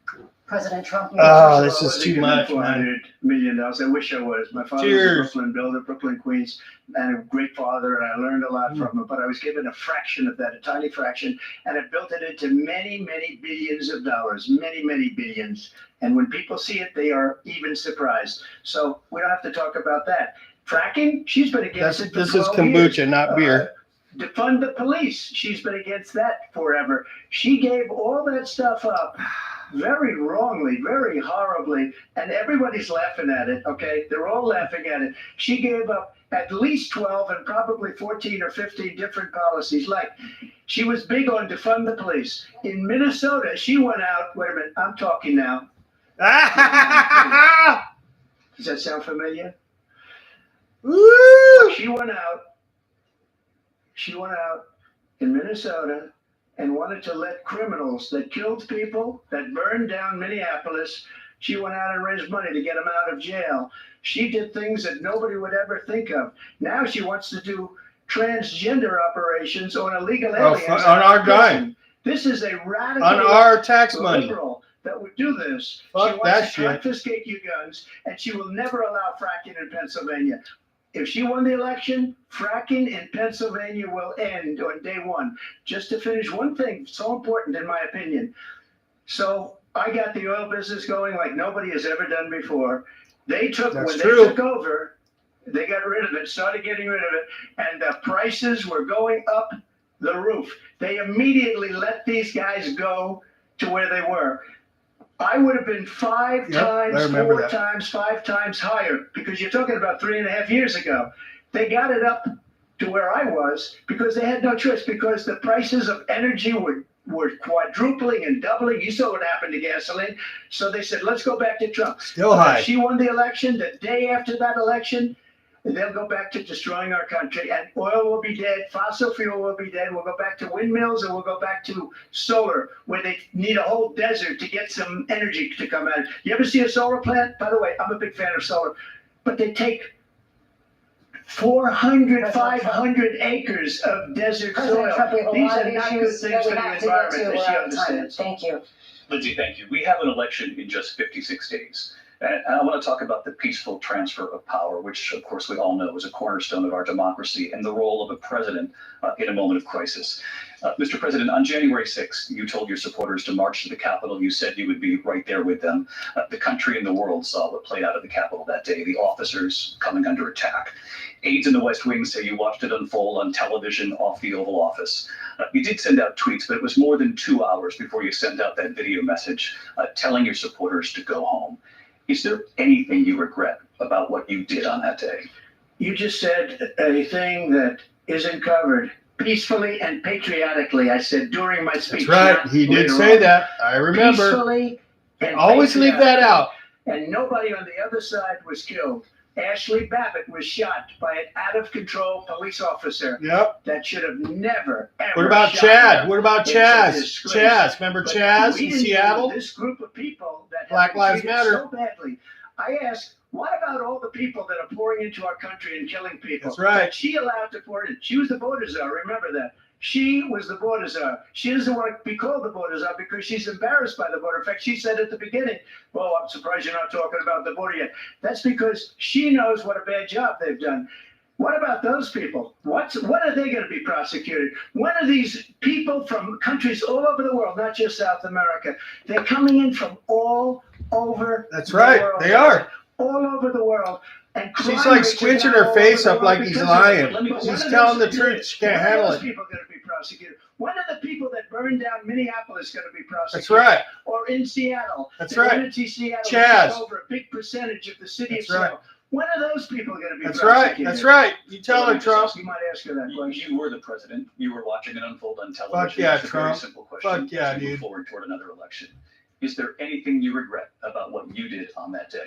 President Trump. Oh, this I is wasn't too given much, man. $400 million. I wish I was. My father was Cheers. a Brooklyn builder, Brooklyn, Queens, and a great father, and I learned a lot from him. But I was given a fraction of that, a tiny fraction, and I built it into many, many billions of dollars, many, many billions. And when people see it, they are even surprised. So we don't have to talk about that. Fracking, she's been against it for This is 12 years. kombucha, not beer. Defund the police. She's been against that forever. She gave all that stuff up very wrongly, very horribly, and everybody's laughing at it, okay? They're all laughing at it. She gave up at least 12 and probably 14 or 15 different policies. Like, she was big on defund the police. In Minnesota, she went out, wait a minute, I'm talking now. Does that sound familiar? Woo! She went out in Minnesota and wanted to let criminals that killed people, that burned down Minneapolis, she went out and raised money to get them out of jail. She did things that nobody would ever think of. Now she wants to do transgender operations on illegal aliens. On our dime. This is a radical On our tax money. liberal that would do this. Fuck she that wants to shit. confiscate your guns, and she will never allow fracking in Pennsylvania. If she won the election, fracking in Pennsylvania will end on day one. Just to finish one thing, so important in my opinion. So I got the oil business going like nobody has ever done before. They took, That's when true. they took over, they got rid of it, started getting rid of it, and the prices were going up the roof. They immediately let these guys go to where they were. I would have been five times, 4 times, 5 times higher, because you're talking about 3.5 years ago. They got it up to where I was because they had no choice, because the prices of energy were quadrupling and doubling. You saw what happened to gasoline. So they said, let's go back to Trump. Still high. If she won the election, the day after that election, they'll go back to destroying our country, and oil will be dead, fossil fuel will be dead, we'll go back to windmills, and we'll go back to solar, where they need a whole desert to get some energy to come out. You ever see a solar plant? By the way, I'm a big fan of solar, but they take 400, 500 acres of desert President soil. Trump, we have a These lot are of not good issues things that for we the have to get to. environment that We're she out of time. understands. Thank you. Lindsay, thank you. We have an election in just 56 days. And I want to talk about the peaceful transfer of power, which, of course, we all know is a cornerstone of our democracy, and the role of a president in a moment of crisis. Mr. President, on January 6th, you told your supporters to march to the Capitol. You said you would be right there with them. The country and the world saw what played out at the Capitol that day, the officers coming under attack. Aides in the West Wing say you watched it unfold on television off the Oval Office. You did send out tweets, but it was more than 2 hours before you sent out that video message telling your supporters to go home. Is there anything you regret about what you did on that day? You just said a thing that isn't covered. Peacefully and patriotically, I said during my speech. That's right. He did say that. I remember. Peacefully and Always leave that out. And nobody on the other side was killed. Ashley Babbitt was shot by an out-of-control police officer. Yep. That should have never, ever What about shot Chad? her. What about It's a Chaz? disgrace. Chaz. Remember But Chaz we in didn't Seattle? know this group of people that Black have been Lives treated Matter. so badly. I asked, what about all the people that are pouring into our country and killing people? That's right. That she allowed to pour in. She was the voter czar. Remember that. She was the border czar. She doesn't want to be called the border czar because she's embarrassed by the border. In fact, she said at the beginning, well, I'm surprised you're not talking about the border yet. That's because she knows what a bad job they've done. What about those people? When are they going to be prosecuted? When are these people from countries all over the world, not just South America, they're coming in from all over That's the right. world. They are. All over the world. And She's crime like rates are squinching now her all face over up the like world he's because of it. lying. But when She's are telling those- the truth. She can't handle When are those it. people going to be prosecuted? When are the people that burned down Minneapolis going to be prosecuted? That's right. Or in Seattle? That's the right. Unity Seattle Chaz. took over a big percentage of the city That's of Seattle. When are those people going to be That's right. prosecuted? That's right. You tell her, Trump. You might ask her that question. You were the president. You were watching it unfold on television. Fuck yeah, It's a very Trump. simple question. Fuck yeah, as we move dude. forward toward another election. Is there anything you regret about what you did on that day?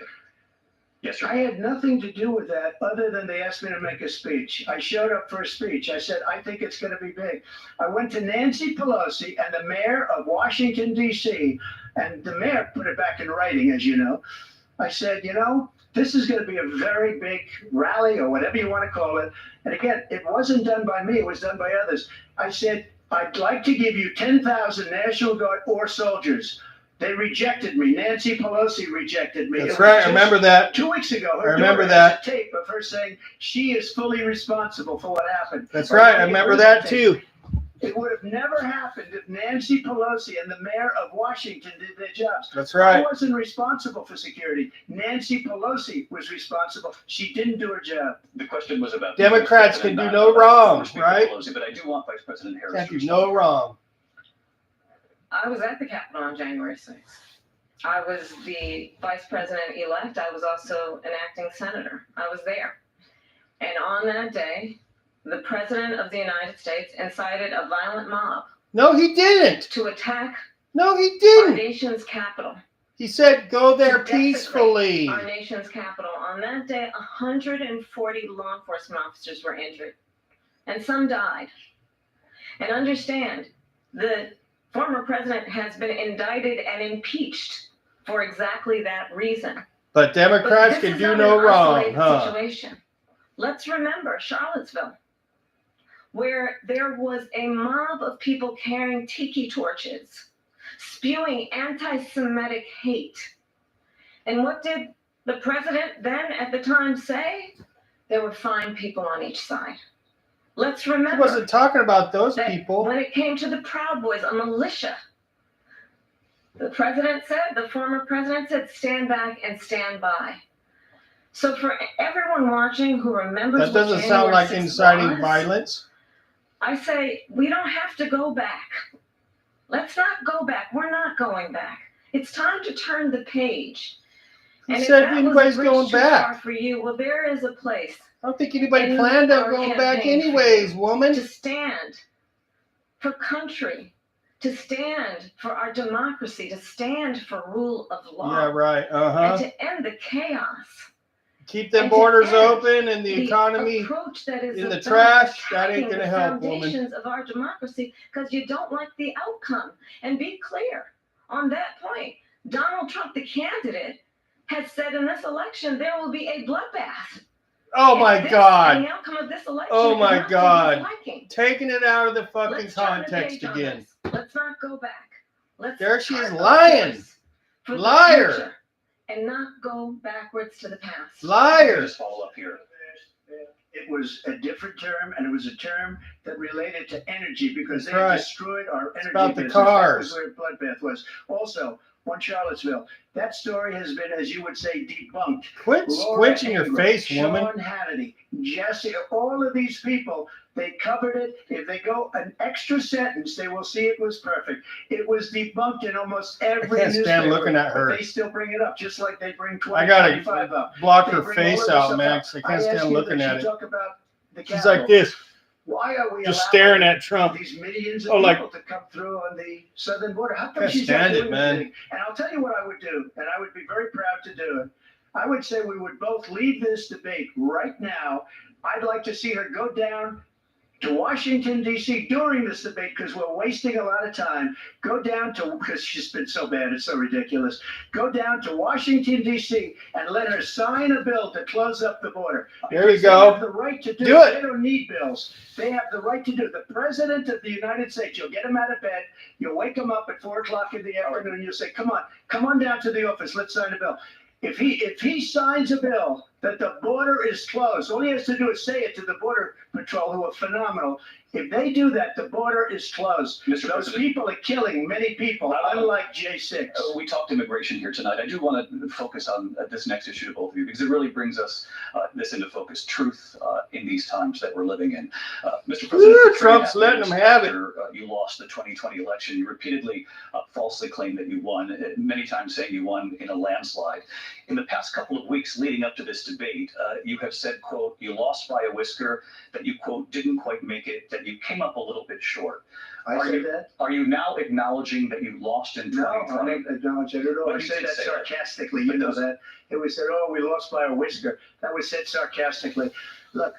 Yes, I sir. had nothing to do with that other than they asked me to make a speech. I showed up for a speech. I said, I think it's going to be big. I went to Nancy Pelosi and the mayor of Washington, D.C., and the mayor put it back in writing, as you know. I said, this is going to be a very big rally or whatever you want to call it. And again, it wasn't done by me. It was done by others. I said, I'd like to give you 10,000 National Guard or soldiers. They rejected me. Nancy Pelosi rejected me. It That's was right. I just remember that. 2 weeks ago, I remember daughter that. has a tape of her saying she is fully responsible for what happened. That's right. I remember that too. It would have never happened if Nancy Pelosi and the mayor of Washington did their jobs. That's I right. wasn't responsible for security. Nancy Pelosi was responsible. She didn't do her job. The question was about Democrats Vice can President, do not no about wrong, former Speaker right? Pelosi, but I do want Vice President Harris Can't to do no wrong. I was at the Capitol on January 6th. I was the vice president-elect. I was also an acting senator. I was there. And on that day, the president of the United States incited a violent mob No, he didn't. to attack No, he our didn't. nation's capital. He said, go there To desecrate peacefully. Our nation's capital. On that day, 140 law enforcement officers were injured, and some died. And understand, the former president has been indicted and impeached for exactly that reason. But Democrats But this can is do not no an wrong, isolated huh? Situation. Let's remember Charlottesville, where there was a mob of people carrying tiki torches, spewing anti-Semitic hate. And what did the president then at the time say? There were fine people on each side. Let's He remember wasn't talking about those that people. when it came to the Proud Boys, a militia, the former president said, stand back and stand by. So for everyone watching who remembers That doesn't what sound January like 6th inciting was, violence. I say, we don't have to go back. Let's not go back. We're not going back. It's time to turn the page. Who And if said that was anybody's a bridge going too back? far for you, well, there is a place I don't think anybody in planned on our going back campaign anyways, woman. to stand for country, to stand for our democracy, to stand for rule of law, Yeah, right. and Uh-huh. to end the chaos. Keep them and to borders end open and the economy. approach that is in the about trash, that ain't attacking gonna the help, woman. foundations of our democracy because you don't like the outcome. And be clear on that point. Donald Trump, the candidate, has said in this election there will be a bloodbath. Oh And my this- God. And the outcome of this election Oh is my not to his God. liking. Taking it out of the fucking Let's turn the context page on again. this. Let's not go back. Let's There she is chart a lying. course for the Liar. future and not go backwards to the past. Liar. Just follow up here. It was a different term, and it was a term that related to energy because That's they right. destroyed our energy about the business. cars. That was where Bloodbath was. Also, on Charlottesville, that story has been, as you would say, debunked. Quit Laura squinching your Ingraham, face, Sean woman. Hannity, Jesse, all of these people, they covered it. If they go an extra sentence, they will see it was perfect. It was debunked in almost every I can't stand newspaper, looking at her. But they still bring it up, just like they bring I gotta 2025 up. block They her bring all face of this out, stuff Max. I up. can't ask stand you looking that at you it. talk about the She's Capitol. like this, Why are we just allowing staring at Trump. these millions of Oh, like- people to come through on the southern border? How come Can't she's not stand it, doing man. anything? And I'll tell you what I would do, and I would be very proud to do it. I would say we would both leave this debate right now. I'd like to see her go down to Washington, D.C. during this debate, because we're wasting a lot of time. Go down to, because she's been so bad, it's so ridiculous. Go down to Washington, D.C. and let her sign a bill to close up the border. There you Because they go. have the right to do Do it. They don't need bills. They have the right to do it. The President of the United States, you'll get him out of bed, you'll wake him up at 4 o'clock in the afternoon, you'll say, come on down to the office, let's sign a bill. If he signs a bill that the border is closed, all he has to do is say it to the Border Patrol, who are phenomenal. If they do that, the border is closed. Mr. Those President. people are killing many people, unlike J6. We talked immigration here tonight. I do want to focus on this next issue to both of you because it really brings us this into focus, truth in these times that we're living in. Mr. President, Woo, for Trump's 3.5 letting years them have it. after, you lost the 2020 election. You repeatedly falsely claimed that you won, many times saying you won in a landslide. In the past couple of weeks leading up to this debate, you have said, quote, you lost by a whisker, that you, quote, didn't quite make it, that you came up a little bit short. I said that? Are you now acknowledging that you lost in No, I 2020? don't acknowledge it at all. But I you say did that say that. sarcastically. You know that. It was said, oh, we lost by a whisker. That was said sarcastically. Look,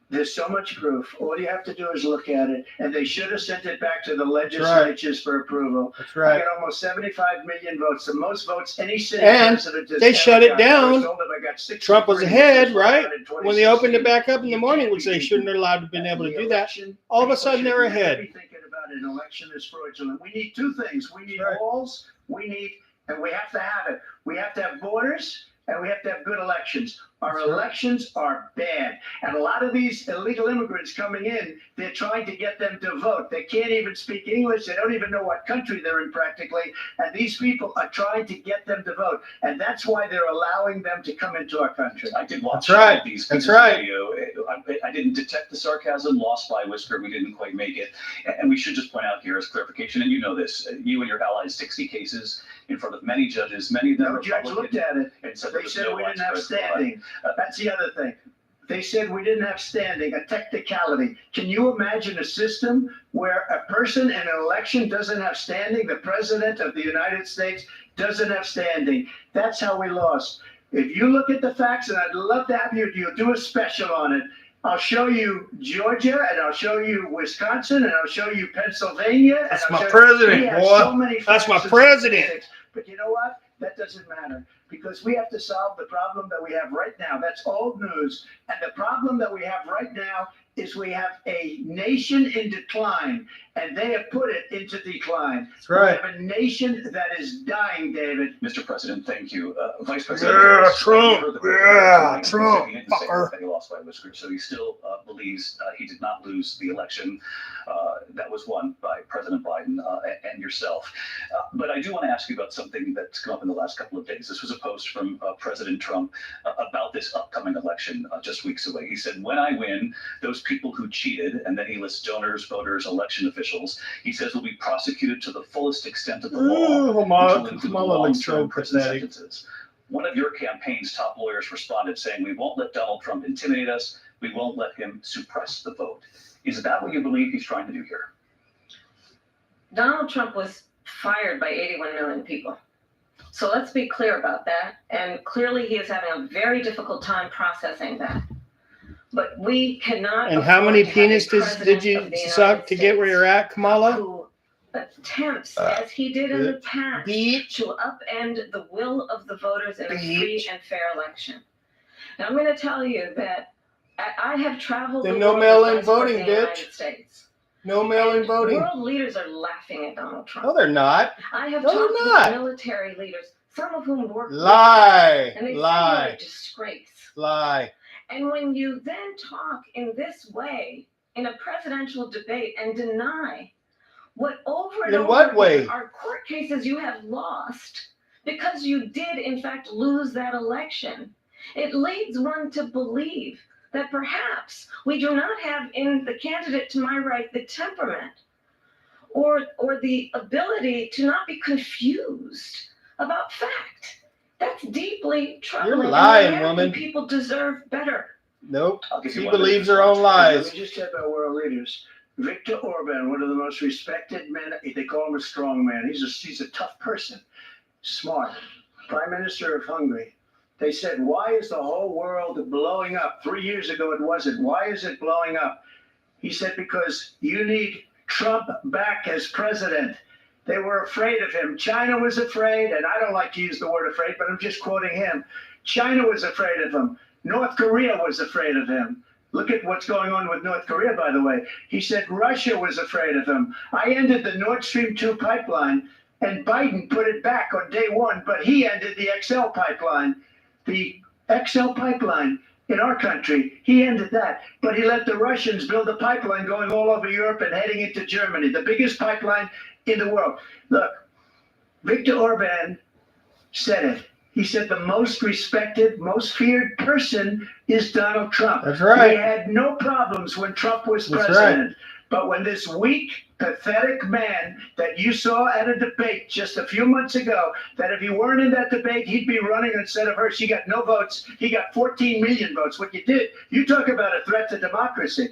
there's so much proof. All you have to do is look at it. And they should have sent it back to the legislatures for approval. That's I right. got almost 75 million votes, the most votes any sitting And president has they ever shut it gotten. I down. was told that I got 63 Trump was ahead, votes, right? in When they opened it 2016. back up in the You morning, can't which they be shouldn't have allowed to been able to The do that. election, All of a people sudden, should they're never ahead. be thinking about an election is fraudulent. We need two things. We need Right. walls, and we have to have it. We have to have borders, and we have to have good elections. Our That's right. elections are bad. And a lot of these illegal immigrants coming in, they're trying to get them to vote. They can't even speak English. They don't even know what country they're in practically. And these people are trying to get them to vote. And that's why they're allowing them to come into our country. I did watch That's right. all of these That's pieces right. of video. I didn't detect the sarcasm, lost by a whisker. We didn't quite make it. And we should just point out here as clarification, and you know this, you and your allies, 60 cases in front of many judges, many of them No judge looked Republican, at it. and said there They was said no we didn't have widespread fraud. standing. That's the other thing. They said we didn't have standing, a technicality. Can you imagine a system where a person in an election doesn't have standing? The president of the United States doesn't have standing. That's how we lost. If you look at the facts, and I'd love to have you do a special on it, I'll show you Georgia, and I'll show you Wisconsin, and I'll show you Pennsylvania. That's and I'll my show president, we have boy. so many That's my facts and president. statistics. But you know what? That doesn't matter because we have to solve the problem that we have right now. That's old news. And the problem that we have right now is we have a nation in decline, and they have put it into decline. That's right. We have a nation that is dying, David. Mr. President, thank you. Vice President. Yeah, Harris, Trump. you heard the Yeah, president saying Trump, he didn't say fucker. that he lost by a whisker, so he still believes he did not lose the election that was won by President Biden and yourself. But I do want to ask you about something that's come up in the last couple of days. This was a post from President Trump about this upcoming election just weeks away. He said, when I win, those people who cheated, and then he lists donors, voters, election officials, he says will be prosecuted to the fullest extent of the law, Ooh, which will Kamala include looks so long-term prison pathetic. sentences. One of your campaign's top lawyers responded saying, we won't let Donald Trump intimidate us. We won't let him suppress the vote. Is that what you believe he's trying to do here? Donald Trump was fired by 81 million people. So let's be clear about that. And clearly he is having a very difficult time processing that. But we cannot. And how many afford to have a penis did president you of the suck United to get where States you're at, Kamala? who attempts, as he did in the past, Beat. to upend the will of the voters in a Beat. free and fair election. And I'm going to tell you that I have traveled Then the no world mail-in as Vice President voting, of the bitch. United States. No mail-in And voting. World leaders are laughing at Donald Trump. No, they're not. I have No, they're talked not. with military leaders, some of whom work with Lie. him, and they say you're Lie. a disgrace. Lie. And when you then talk in this way in a presidential debate and deny what over and In over what again way? are court cases you have lost because you did in fact lose that election, it leads one to believe that perhaps we do not have in the candidate to my right the temperament or the ability to not be confused about fact. That's deeply troubling. and lying, American woman. People deserve better. Nope. I'll give you She one believes minute. her own Let lies. me just say about world leaders. Viktor Orban, one of the most respected men, they call him a strong man. He's a tough person, smart. Prime Minister of Hungary. They said, why is the whole world blowing up? 3 years ago it wasn't. Why is it blowing up? He said, because you need Trump back as president. They were afraid of him. China was afraid, and I don't like to use the word afraid, but I'm just quoting him. China was afraid of him. North Korea was afraid of him. Look at what's going on with North Korea, by the way. He said Russia was afraid of him. I ended the Nord Stream 2 pipeline, and Biden put it back on day one, but he ended the XL pipeline. The XL pipeline in our country, he ended that. But he let the Russians build a pipeline going all over Europe and heading into Germany, the biggest pipeline in the world. Look, Viktor Orban said it. He said the most respected, most feared person is Donald Trump. That's right. We had no problems when Trump was That's president. right. But when this weak, pathetic man that you saw at a debate just a few months ago, that if he weren't in that debate, he'd be running instead of her. She got no votes. He got 14 million votes. What you did, you talk about a threat to democracy.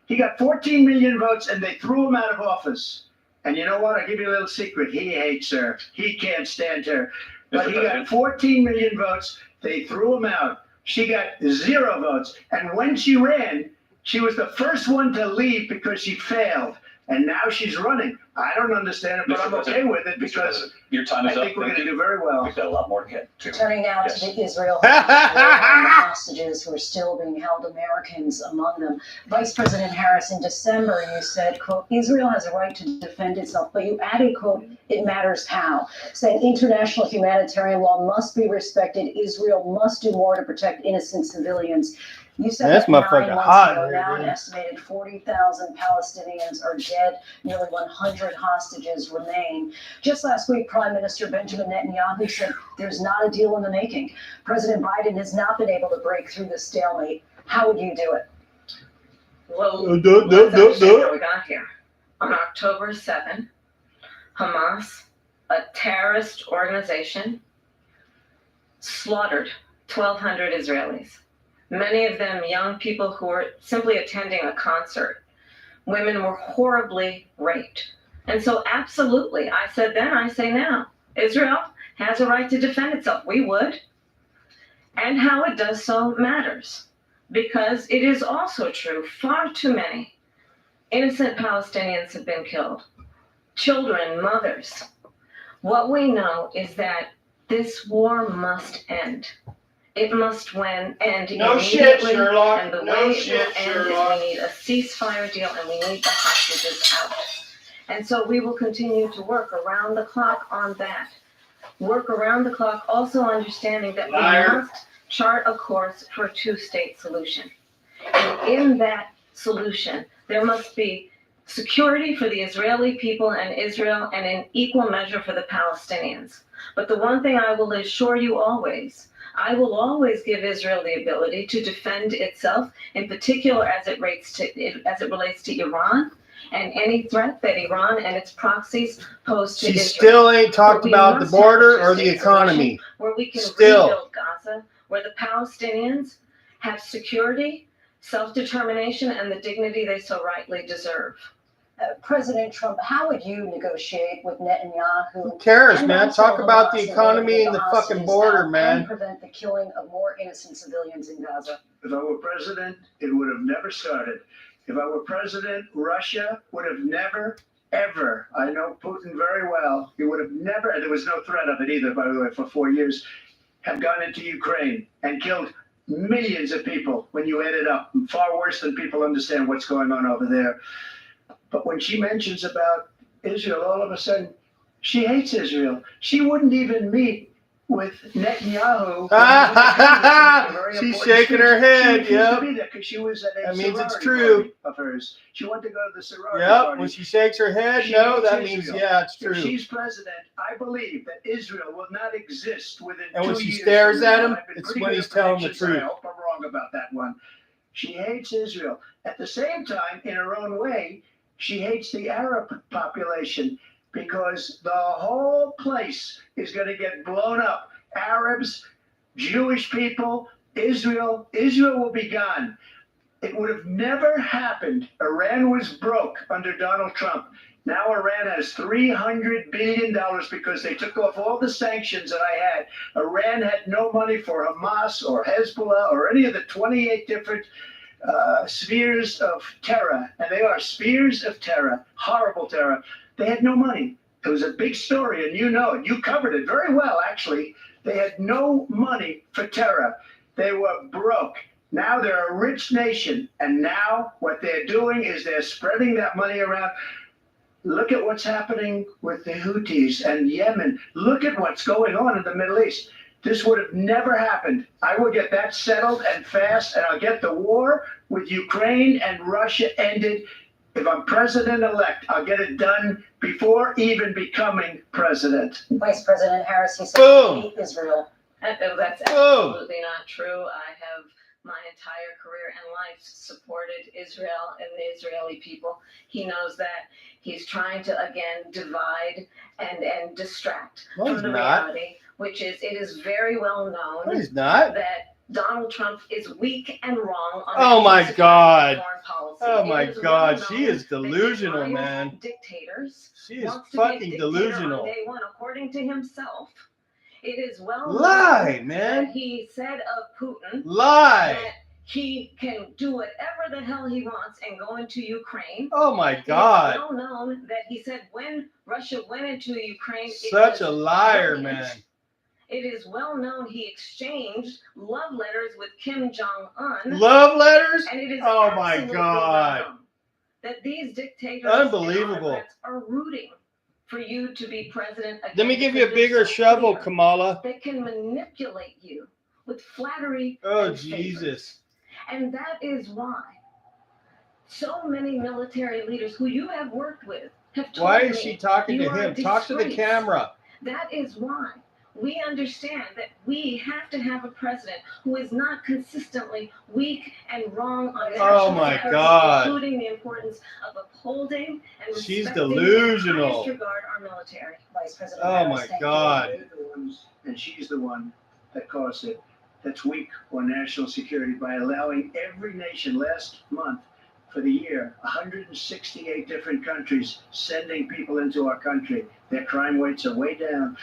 He got 14 million votes, and they threw him out of office. And you know what? I'll give you a little secret. He hates her. He can't stand her. But he got 14 million votes. They threw him out. She got 0 votes. And when she ran, she was the first one to leave because she failed. And now she's running. I don't understand it, but I'm okay with it because your time I is up. think we're going Thank to you. do very well. We've got a lot more to get to. Turning now Yes. to the Israel and the hostages who are still being held, Americans among them. Vice President Harris, in December, you said, quote, Israel has a right to defend itself, but you added, quote, it matters how, saying international humanitarian law must be respected. Israel must do more to protect innocent civilians. You said That's that 9 motherfucking months hot ago. here, Now an dude. estimated 40,000 Palestinians are dead. Nearly 100 hostages remain. Just last week, Prime Minister Benjamin Netanyahu said there's not a deal in the making. President Biden has not been able to break through the stalemate. How would you do it? Well, Do. let's understand how we got here. On October 7, Hamas, a terrorist organization, slaughtered 1,200 Israelis. Many of them young people who were simply attending a concert. Women were horribly raped. And so absolutely, I said then, I say now, Israel has a right to defend itself. We would. And how it does so matters. Because it is also true, far too many innocent Palestinians have been killed. Children, mothers. What we know is that this war must end. It must end No shit, immediately, Sherlock. and the No way shit, it will end Sherlock. is we need a ceasefire deal and we need the hostages out. And so we will continue to work around the clock on that. Work around the clock, also understanding that Liar. we must chart a course for a two-state solution. And in that solution, there must be security for the Israeli people and Israel, and in equal measure for the Palestinians. But the one thing I will assure you always, I will always give Israel the ability to defend itself, in particular as it relates to Iran and any threat that Iran and its proxies pose to She Israel. still ain't talked But we about the must have border a or the two-state economy. solution where we can Still. rebuild Gaza, where the Palestinians have security, self-determination, and the dignity they so rightly deserve. President Trump, how would you negotiate with Netanyahu? Who cares, and man? also Talk about the Hamas in economy order to and the get fucking hostages border, out man. and prevent the killing of more innocent civilians in Gaza? If I were president, it would have never started. If I were president, Russia would have never, ever, I know Putin very well, he would have never, and there was no threat of it either, by the way, for 4 years, have gone into Ukraine and killed millions of people when you add it up, far worse than people understand what's going on over there. But when she mentions about Israel, all of a sudden, she hates Israel. She wouldn't even meet with Netanyahu. She's shaking her head, She refused yep. to be there because she was at a That means it's sorority true. party of hers. She wanted to go to the sorority Yep, party. when she shakes her head, She no, hates that means, Israel. yeah, it's If true. she's president, I believe that Israel will not exist within 2 And years. when she stares from now. at him, I've been it's pretty when good he's at telling the predictions, and truth. I hope I'm wrong about that one. She hates Israel. At the same time, in her own way, she hates the Arab population because the whole place is going to get blown up. Arabs, Jewish people, Israel will be gone. It would have never happened. Iran was broke under Donald Trump. Now Iran has $300 billion because they took off all the sanctions that I had. Iran had no money for Hamas or Hezbollah or any of the 28 different spheres of terror, and they are spheres of terror, horrible terror. They had no money. It was a big story, and you know it. You covered it very well, actually. They had no money for terror. They were broke. Now they're a rich nation, and now what they're doing is they're spreading that money around. Look at what's happening with the Houthis and Yemen. Look at what's going on in the Middle East. This would have never happened. I will get that settled and fast, and I'll get the war with Ukraine and Russia ended. If I'm president-elect, I'll get it done before even becoming president. Vice President Harris, he said, Boom. hate Israel. That's Oh. absolutely not true. I have my entire career and life supported Israel and the Israeli people. He knows that. He's trying to, again, divide and distract No, from he's the not. reality, which is, it is very well No, known he's not. that Donald Trump is weak and wrong on Oh, my security God. and foreign policy. Oh It my is God, well she known is that he delusional, rivals man. Dictators. She is Wants to be a fucking dictator on delusional. day one, according to himself. It is well Lie, known man. that he said of Putin Lie. that he can do whatever the hell he wants and go into Ukraine. Oh my It is God. well known that he said when Russia went into Ukraine, Such it a was liar, brilliant. man. It is well known he exchanged love letters with Kim Jong-un. Love letters? And it is Oh my absolutely God. well known that these dictators Unbelievable. and autocrats are rooting for you to be president again. Let me give you a because they're bigger so shovel, clear. Kamala. They can manipulate you with flattery. Oh, and favor. Jesus. And that is why so many military leaders who you have worked with have told Why me is she talking you to are a him? Talk to the disgrace. camera. That is why we understand that we have to have a president who is not consistently weak and wrong on Oh national my security, God. including the importance of upholding and She's respecting delusional. and highest regard our military. Vice President Oh Harris, my thank you. God. They're the ones, and she's the one that caused it, that's weak on national security by allowing every nation last month for the year, 168 different countries sending people into our country. Their crime rates are way down.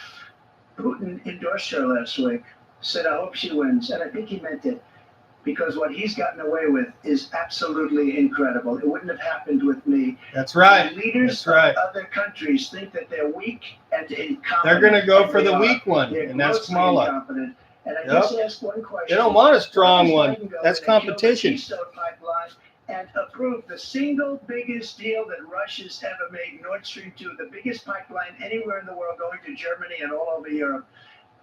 Putin endorsed her last week, said, I hope she wins. And I think he meant it, because what he's gotten away with is absolutely incredible. It wouldn't have happened with me. That's right. The leaders That's right. of other countries think that they're weak and incompetent. They're going to go and for they the are. weak one, They're and that's grossly Kamala. incompetent. And I Yep. just asked one question. They don't want a strong Why one. does Biden go That's in and kill the competition. Keystone Pipeline and approve the single biggest deal that Russia's ever made, Nord Stream 2, the biggest pipeline anywhere in the world, going to Germany and all over Europe,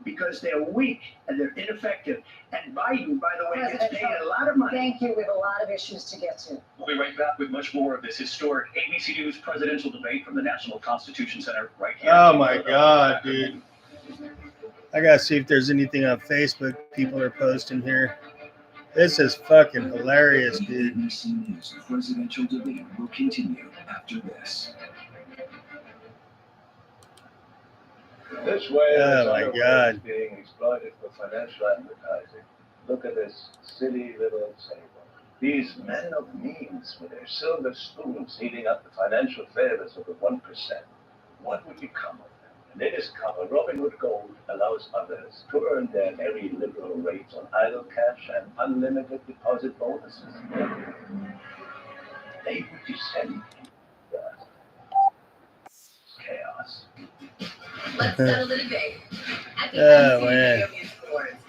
because they're weak and they're ineffective. And Biden, by the way, gets President paid Trump, a lot of money. Thank you. We have a lot of issues to get to. We'll be right back with much more of this historic ABC News presidential debate from the National Constitution Center right here. Oh my God, dude. I gotta see if there's anything on Facebook people are posting here. This is fucking hilarious, dude. ABC News presidential debate will continue after this. This way Oh, is my another way God. is being exploited for financial advertising. Look at this silly little table. These men of means with their silver spoons eating up the financial favors of the 1%. What would become of them? And in this cover, Robinhood Gold allows others to earn their very liberal rates on idle cash and unlimited deposit bonuses. They would descend into chaos. Let's settle the debate. At the Oh, NC man. Video Music Awards,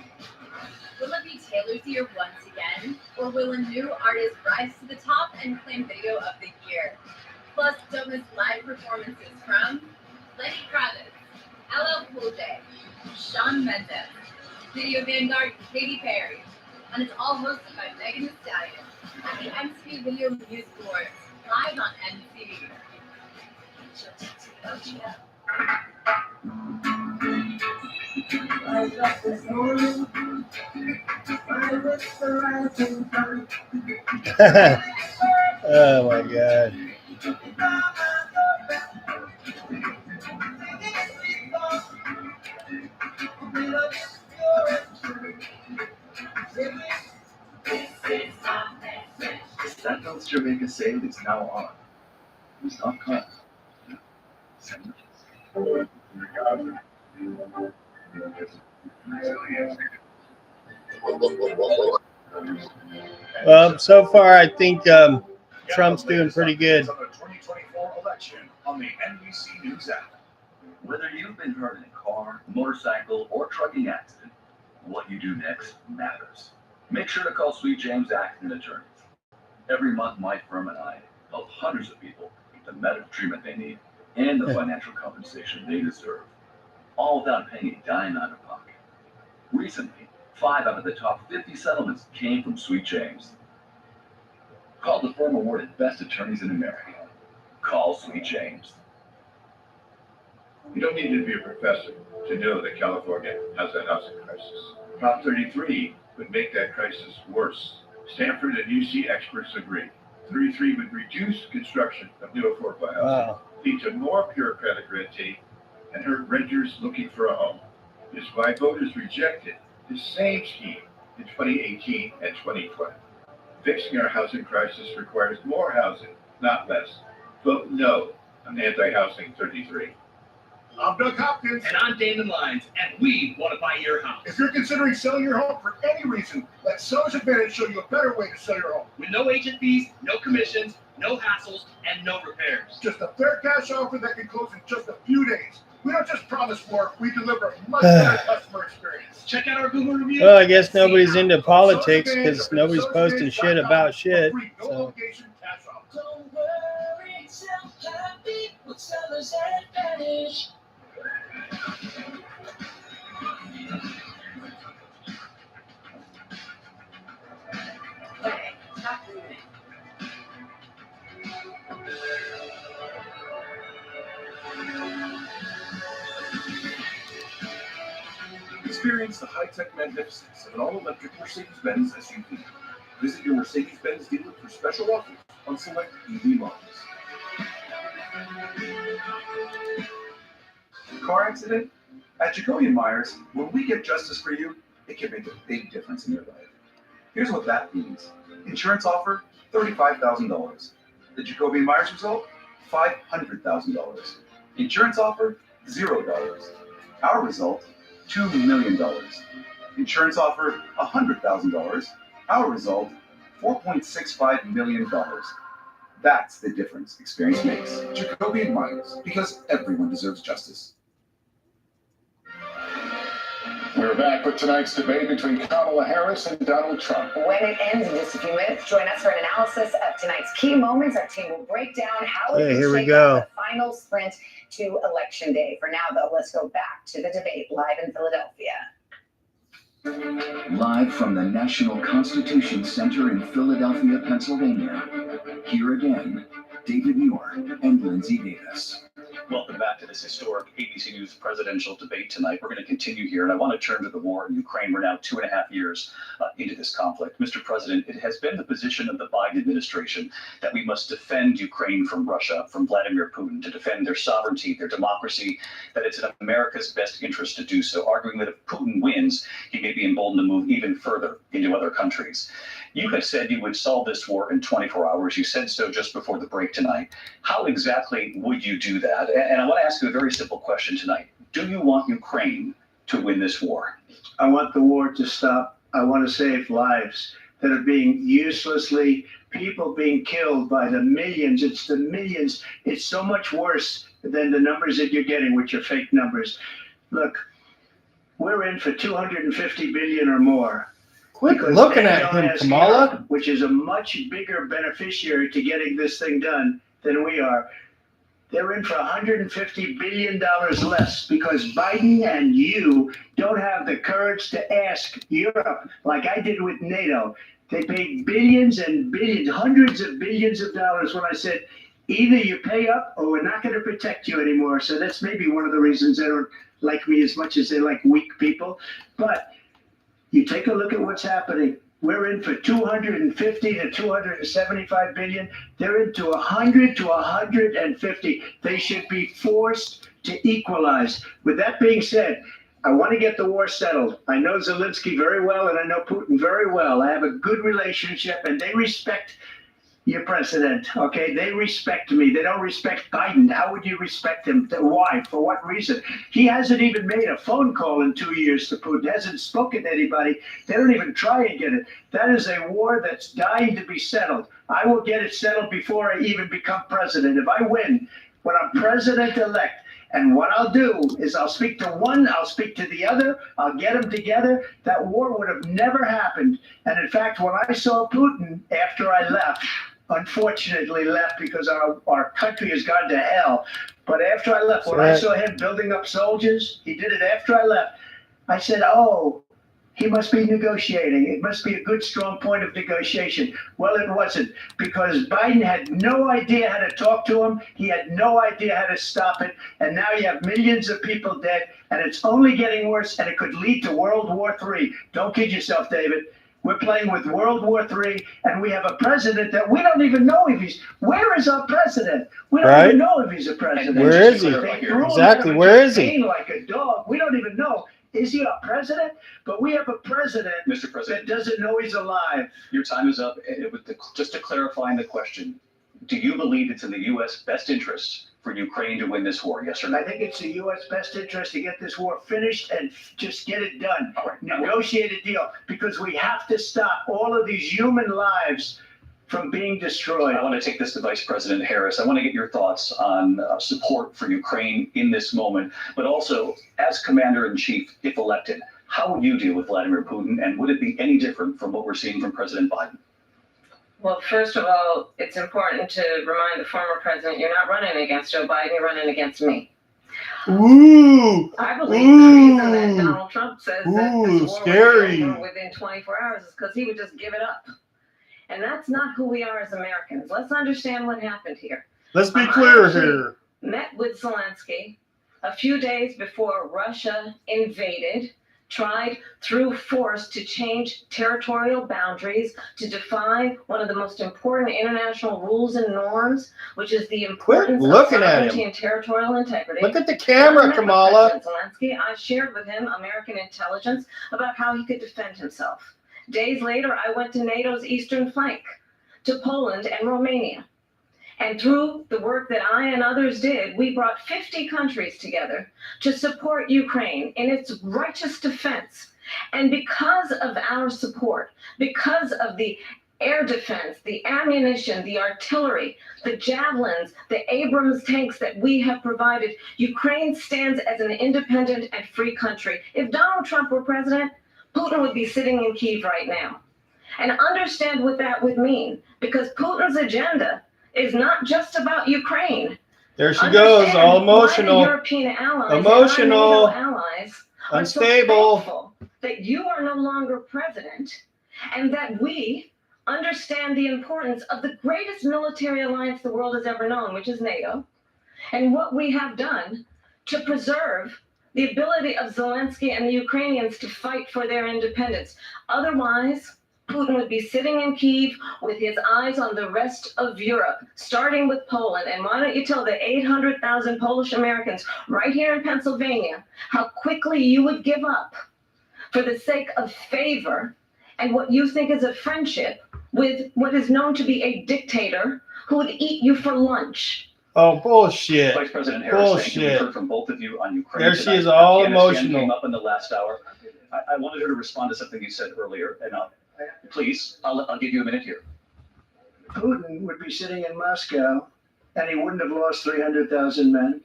will it be Taylor's year once again, or will a new artist rise to the top and claim Video of the Year? Plus, don't miss live performances from Lenny Kravitz, LL Cool J, Shawn Mendes, Video Vanguard Katy Perry, and it's all hosted by Megan Thee Stallion at the MTV Video Music Awards, live on MTV. Oh my God. Statoil's Jamaica sale is now on. Stop cost. Well, so far, I think Trump's doing pretty good. On the 2024 election on the NBC News app. Whether you've been hurt in a car, motorcycle, or trucking accident, what you do next matters. Make sure to call Sweet James Accident Attorneys. Every month, my firm and I help hundreds of people get the medical treatment they need and the financial compensation they deserve, all without paying a dime out of pocket. Recently, 5 out of the top 50 settlements came from Sweet James. Call the firm awarded Best Attorneys in America. Call Sweet James. You don't need to be a professor to know that California has a housing crisis. Prop 33 would make that crisis worse. Stanford and UC experts agree. 33 would reduce construction of new affordable housing, Wow. lead to more bureaucratic red tape, and hurt renters looking for a home. It's why voters rejected the same scheme in 2018 and 2020. Fixing our housing crisis requires more housing, not less. Vote no on anti-housing 33. I'm Doug Hopkins. And I'm Damon Lyons, and we want to buy your house. If you're considering selling your home for any reason, let Seller's Advantage show you a better way to sell your home. With no agent fees, no commissions, no hassles, and no repairs. Just a fair cash offer that can close in just a few days. We don't just promise work, we deliver a much better customer experience. Check out our Google review. Well, I guess nobody's into politics because nobody's posting shit about shit. No So. obligation cash offer. Don't worry, sell happy with Seller's Advantage. Okay, stop moving. Experience the high-tech magnificence of an all-electric Mercedes-Benz SUV. Visit your Mercedes-Benz dealer for special offers on select EV models. Car accident? At Jacoby & Myers, when we get justice for you, it can make a big difference in your life. Here's what that means. Insurance offer, $35,000. The Jacoby & Myers result, $500,000. Insurance offer, $0. Our result, $2 million. Insurance offer, $100,000. Our result, $4.65 million. That's the difference experience makes. Jacoby & Myers, because everyone deserves justice. We're back with tonight's debate between Kamala Harris and Donald Trump. When it ends in just a few minutes, join us for an analysis of tonight's key moments. Our team will break down how it Here we shake go. out the final sprint to Election Day. For now, though, let's go back to the debate live in Philadelphia. Live from the National Constitution Center in Philadelphia, Pennsylvania. Here again, David Muir and Lindsay Davis. Welcome back to this historic ABC News presidential debate tonight. We're going to continue here, and I want to turn to the war in Ukraine. We're now 2.5 years into this conflict. Mr. President, it has been the position of the Biden administration that we must defend Ukraine from Russia, from Vladimir Putin, to defend their sovereignty, their democracy, that it's in America's best interest to do so, arguing that if Putin wins, he may be emboldened to move even further into other countries. You have said you would solve this war in 24 hours. You said so just before the break tonight. How exactly would you do that? And I want to ask you a very simple question tonight. Do you want Ukraine to win this war? I want the war to stop. I want to save lives that are being uselessly, people being killed by the millions. It's the millions. It's so much worse than the numbers that you're getting, which are fake numbers. Look, we're in for 250 billion or more. Quit Because looking at NATO him, has Kamala. Europe, which is a much bigger beneficiary to getting this thing done than we are. They're in for $150 billion less because Biden and you don't have the courage to ask Europe, like I did with NATO. They paid billions and billions, hundreds of billions of dollars when I said, either you pay up or we're not going to protect you anymore. So that's maybe one of the reasons they don't like me as much as they like weak people. But you take a look at what's happening. We're in for 250 to 275 billion. They're into 100 to 150. They should be forced to equalize. With that being said, I want to get the war settled. I know Zelensky very well, and I know Putin very well. I have a good relationship, and they respect You're president, okay? They respect me. They don't respect Biden. How would you respect him? Why? For what reason? He hasn't even made a phone call in 2 years to Putin. Hasn't spoken to anybody. They don't even try and get it. That is a war that's dying to be settled. I will get it settled before I even become president. If I win, when I'm president-elect, and what I'll do is I'll speak to one, I'll speak to the other, I'll get them together. That war would have never happened. And in fact, when I saw Putin after I left, unfortunately left because our country has gone to hell. But after I left, when I saw him building up soldiers, he did it after I left. I said, oh, he must be negotiating. It must be a good, strong point of negotiation. Well, it wasn't, because Biden had no idea how to talk to him. He had no idea how to stop it. And now you have millions of people dead, and it's only getting worse, and it could lead to World War III. Don't kid yourself, David. We're playing with World War III, and we have a president that we don't even know if he's. Where is our president? We don't even know if he's a president. Where is he? Exactly. Where is he? Like a dog. We don't even know. Is he our president? But we have a president, Mr. President, that doesn't know he's alive. your time is up. Just to clarify the question, do you believe it's in the U.S. best interest for Ukraine to win this war, yes or no? I think it's the U.S. best interest to get this war finished and just get it done. All right. Negotiate a deal, because we have to stop all of these human lives from being destroyed. I want to take this to Vice President Harris. I want to get your thoughts on support for Ukraine in this moment, but also as Commander-in-Chief, if elected, how would you deal with Vladimir Putin, and would it be any different from what we're seeing from President Biden? Well, first of all, it's important to remind the former president you're not running against Joe Biden, you're running against me. Ooh. I believe the reason that Donald Trump says that this war scary. will be over within 24 hours is because he would just give it up. And that's not who we are as Americans. Let's understand what happened here. Let's be clear here. Met with Zelensky a few days before Russia invaded, tried through force to change territorial boundaries, to define one of the most important international rules and norms, which is the importance of sovereignty and territorial integrity. Look at the camera, Kamala. Zelensky, I shared with him American intelligence about how he could defend himself. Days later, I went to NATO's eastern flank, to Poland and Romania. And through the work that I and others did, we brought 50 countries together to support Ukraine in its righteous defense. And because of our support, because of the air defense, the ammunition, the artillery, the javelins, the Abrams tanks that we have provided, Ukraine stands as an independent and free country. If Donald Trump were president, Putin would be sitting in Kyiv right now. And understand what that would mean, because Putin's agenda is not just about Ukraine. There she goes, all emotional. Why the European allies, Emotional. and our NATO allies are Unstable. so thankful that you are no longer president, and that we understand the importance of the greatest military alliance the world has ever known, which is NATO, and what we have done to preserve the ability of Zelensky and the Ukrainians to fight for their independence. Otherwise, Putin would be sitting in Kyiv with his eyes on the rest of Europe, starting with Poland. And why don't you tell the 800,000 Polish Americans right here in Pennsylvania how quickly you would give up for the sake of favor and what you think is a friendship with what is known to be a dictator who would eat you for lunch. Oh, bullshit. Vice President Harris, thank you. We Bullshit. heard from both of you on Ukraine. There she tonight. is, all Afghanistan emotional. Came up in the last hour. I wanted her to respond to something you said earlier, and please, I'll give you a minute here. Putin would be sitting in Moscow, and he wouldn't have lost 300,000 men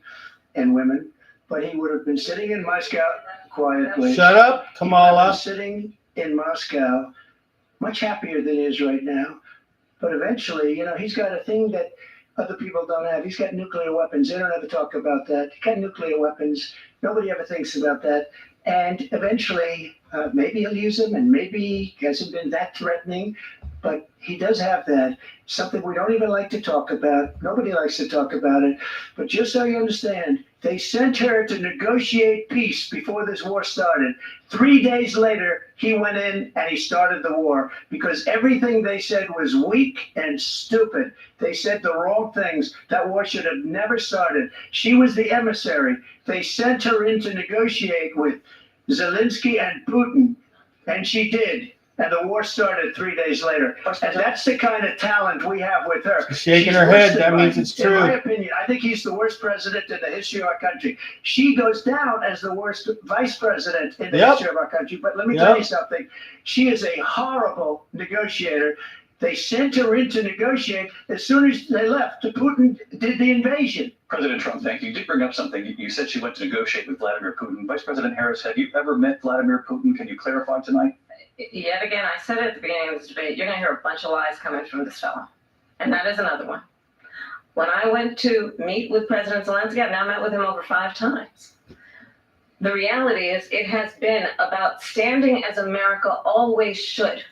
and women, but he would have been sitting in Moscow quietly. Shut up, Kamala. Sitting in Moscow, much happier than he is right now. But eventually, you know, he's got a thing that other people don't have. He's got nuclear weapons. They don't ever talk about that. He's got nuclear weapons. Nobody ever thinks about that. And eventually, maybe he'll use them, and maybe he hasn't been that threatening, but he does have that. Something we don't even like to talk about. Nobody likes to talk about it. But just so you understand, they sent her to negotiate peace before this war started. 3 days later, he went in and he started the war because everything they said was weak and stupid. They said the wrong things. That war should have never started. She was the emissary. They sent her in to negotiate with Zelensky and Putin, and she did. And the war started 3 days later. And that's the kind of talent we have with her. She's shaking She's her worse head. than That means Biden. it's true. In my opinion, I think he's the worst president in the history of our country. She goes down as the worst vice president in the history of our country. But let me tell you something. She is a horrible negotiator. They sent her in to negotiate. As soon as they left, Putin did the invasion. President Trump, thank you. You did bring up something. You said she went to negotiate with Vladimir Putin. Vice President Harris, have you ever met Vladimir Putin? Can you clarify tonight? Yet again, I said at the beginning of this debate, you're going to hear a bunch of lies coming from this fellow. And that is another one. When I went to meet with President Zelensky, I've now met with him over 5 times. The reality is it has been about standing as America always should,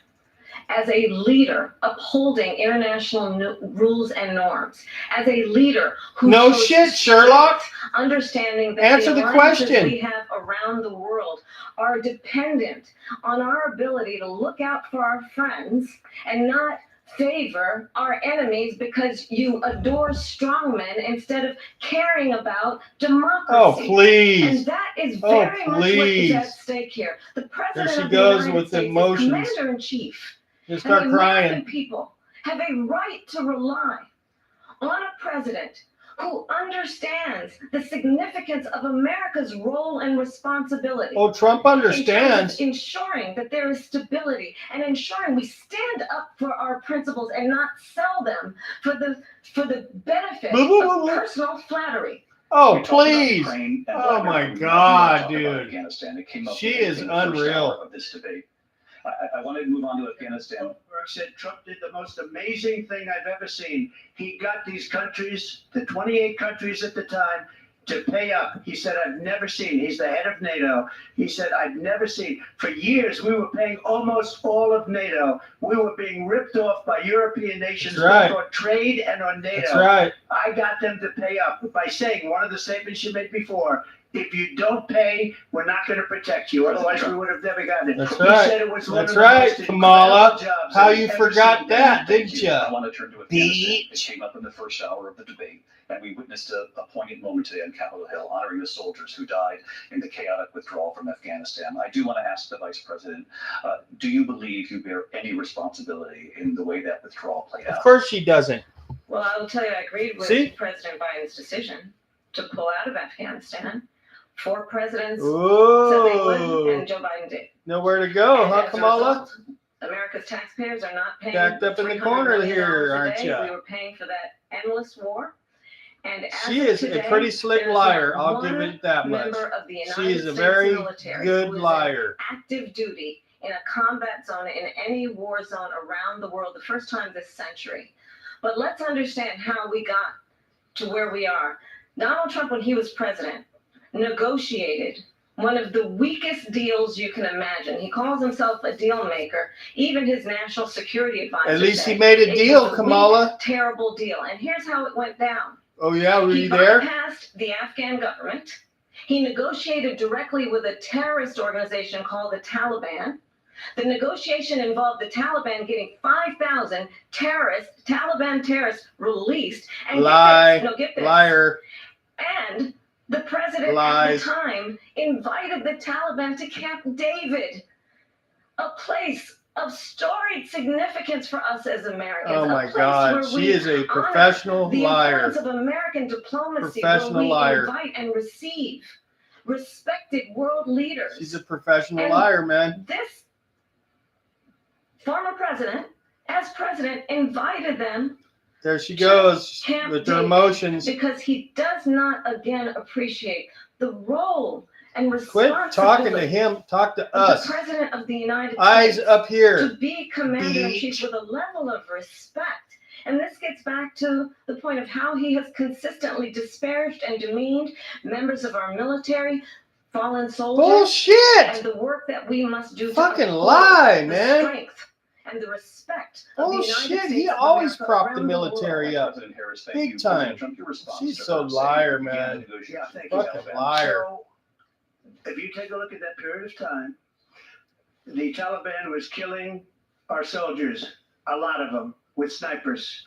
as a leader upholding international rules and norms, as a leader who No shows shit, Sherlock. Understanding that Answer the the alliances question. we have around the world are dependent on our ability to look out for our friends and not favor our enemies because you adore strongmen instead of caring about democracy. Oh, please. And that is Oh, very much what is please. at stake here. The president There she of the goes United with States emotions. is commander-in-chief. Just start And the American crying. people have a right to rely on a president who understands the significance of America's role and responsibility. Oh, Trump in terms understands. of ensuring that there is stability and ensuring we stand up for our principles and not sell them for the benefit Boo, boo, of boo, boo. personal flattery. Oh, We talked about please. Ukraine and Oh, Vladimir my Putin. God, We talked about dude. Afghanistan. It came up She in is the first unreal. hour of this debate. I want to move on to Afghanistan. Bloomberg said Trump did the most amazing thing I've ever seen. He got these countries, the 28 countries at the time, to pay up. He said, I've never seen. He's the head of NATO. He said, I've never seen. For years, we were paying almost all of NATO. We were being ripped off by European nations That's right. both on trade and on NATO. That's right. I got them to pay up by saying one of the statements you made before. If you don't pay, we're not going to protect you. Otherwise, we would have never gotten it. That's He right. said it was one That's of the right, most Kamala. incredible jobs How I've you ever forgot seen. that, Thank didn't you. I you? want to turn to Afghanistan. It came up in the first hour of the debate, and we witnessed a poignant moment today on Capitol Hill, honoring the soldiers who died in the chaotic withdrawal from Afghanistan. I do want to ask the Vice President, do you believe you bear any responsibility in the way that withdrawal played Of out? course she doesn't. Well, I will tell you, I agreed with See? President Biden's decision to pull out of Afghanistan. 4 presidents said they Whoa. wouldn't, and Joe Biden did. Nowhere to go, And huh, as a Kamala? result, America's taxpayers are not paying. Backed up in the $300 corner million here, a aren't day. ya? We were paying for that endless war. And as She of is today, a pretty slick there is liar. not I'll give one it that much. member of the United She is a States very military good who is in liar. active duty in a combat zone in any war zone around the world, the first time this century. But let's understand how we got to where we are. Donald Trump, when he was president, negotiated one of the weakest deals you can imagine. He calls himself a deal maker. Even his national security advisor. At least he said made a it deal, was Kamala. weak, terrible deal. And here's how it went down. Oh, yeah, were He you there? bypassed the Afghan government. He negotiated directly with a terrorist organization called the Taliban. The negotiation involved the Taliban getting 5,000 Taliban terrorists released. And Lie. get this. Liar. And the president Lies. at the time invited the Taliban to Camp David, a place of storied significance for us as Americans. Oh, a my place God. where She we is a honor professional the liar. importance of American diplomacy, Professional where we liar. invite and receive respected world leaders. She's a professional And liar, man. This former president, as president, invited them There she goes Camp with her David emotions. because he does not again appreciate the role and Quit responsibility talking to him. Talk to of us. the president of the United Eyes States up here. to be commander-in-chief Bitch. with a level of respect. And this gets back to the point of how he has consistently disparaged and demeaned members of our military, fallen soldiers, Bullshit. and the work that we must do Fucking to uphold lie, the man. strength and the respect of the United Bullshit. States He of always America propped the around world. military up. President Harris, thank Big you. time. President Trump, your response She's to so her saying liar, you began man. negotiations Yeah, with thank the you. Fucking Taliban. liar. So, if you take a look at that period of time, the Taliban was killing our soldiers, a lot of them, with snipers.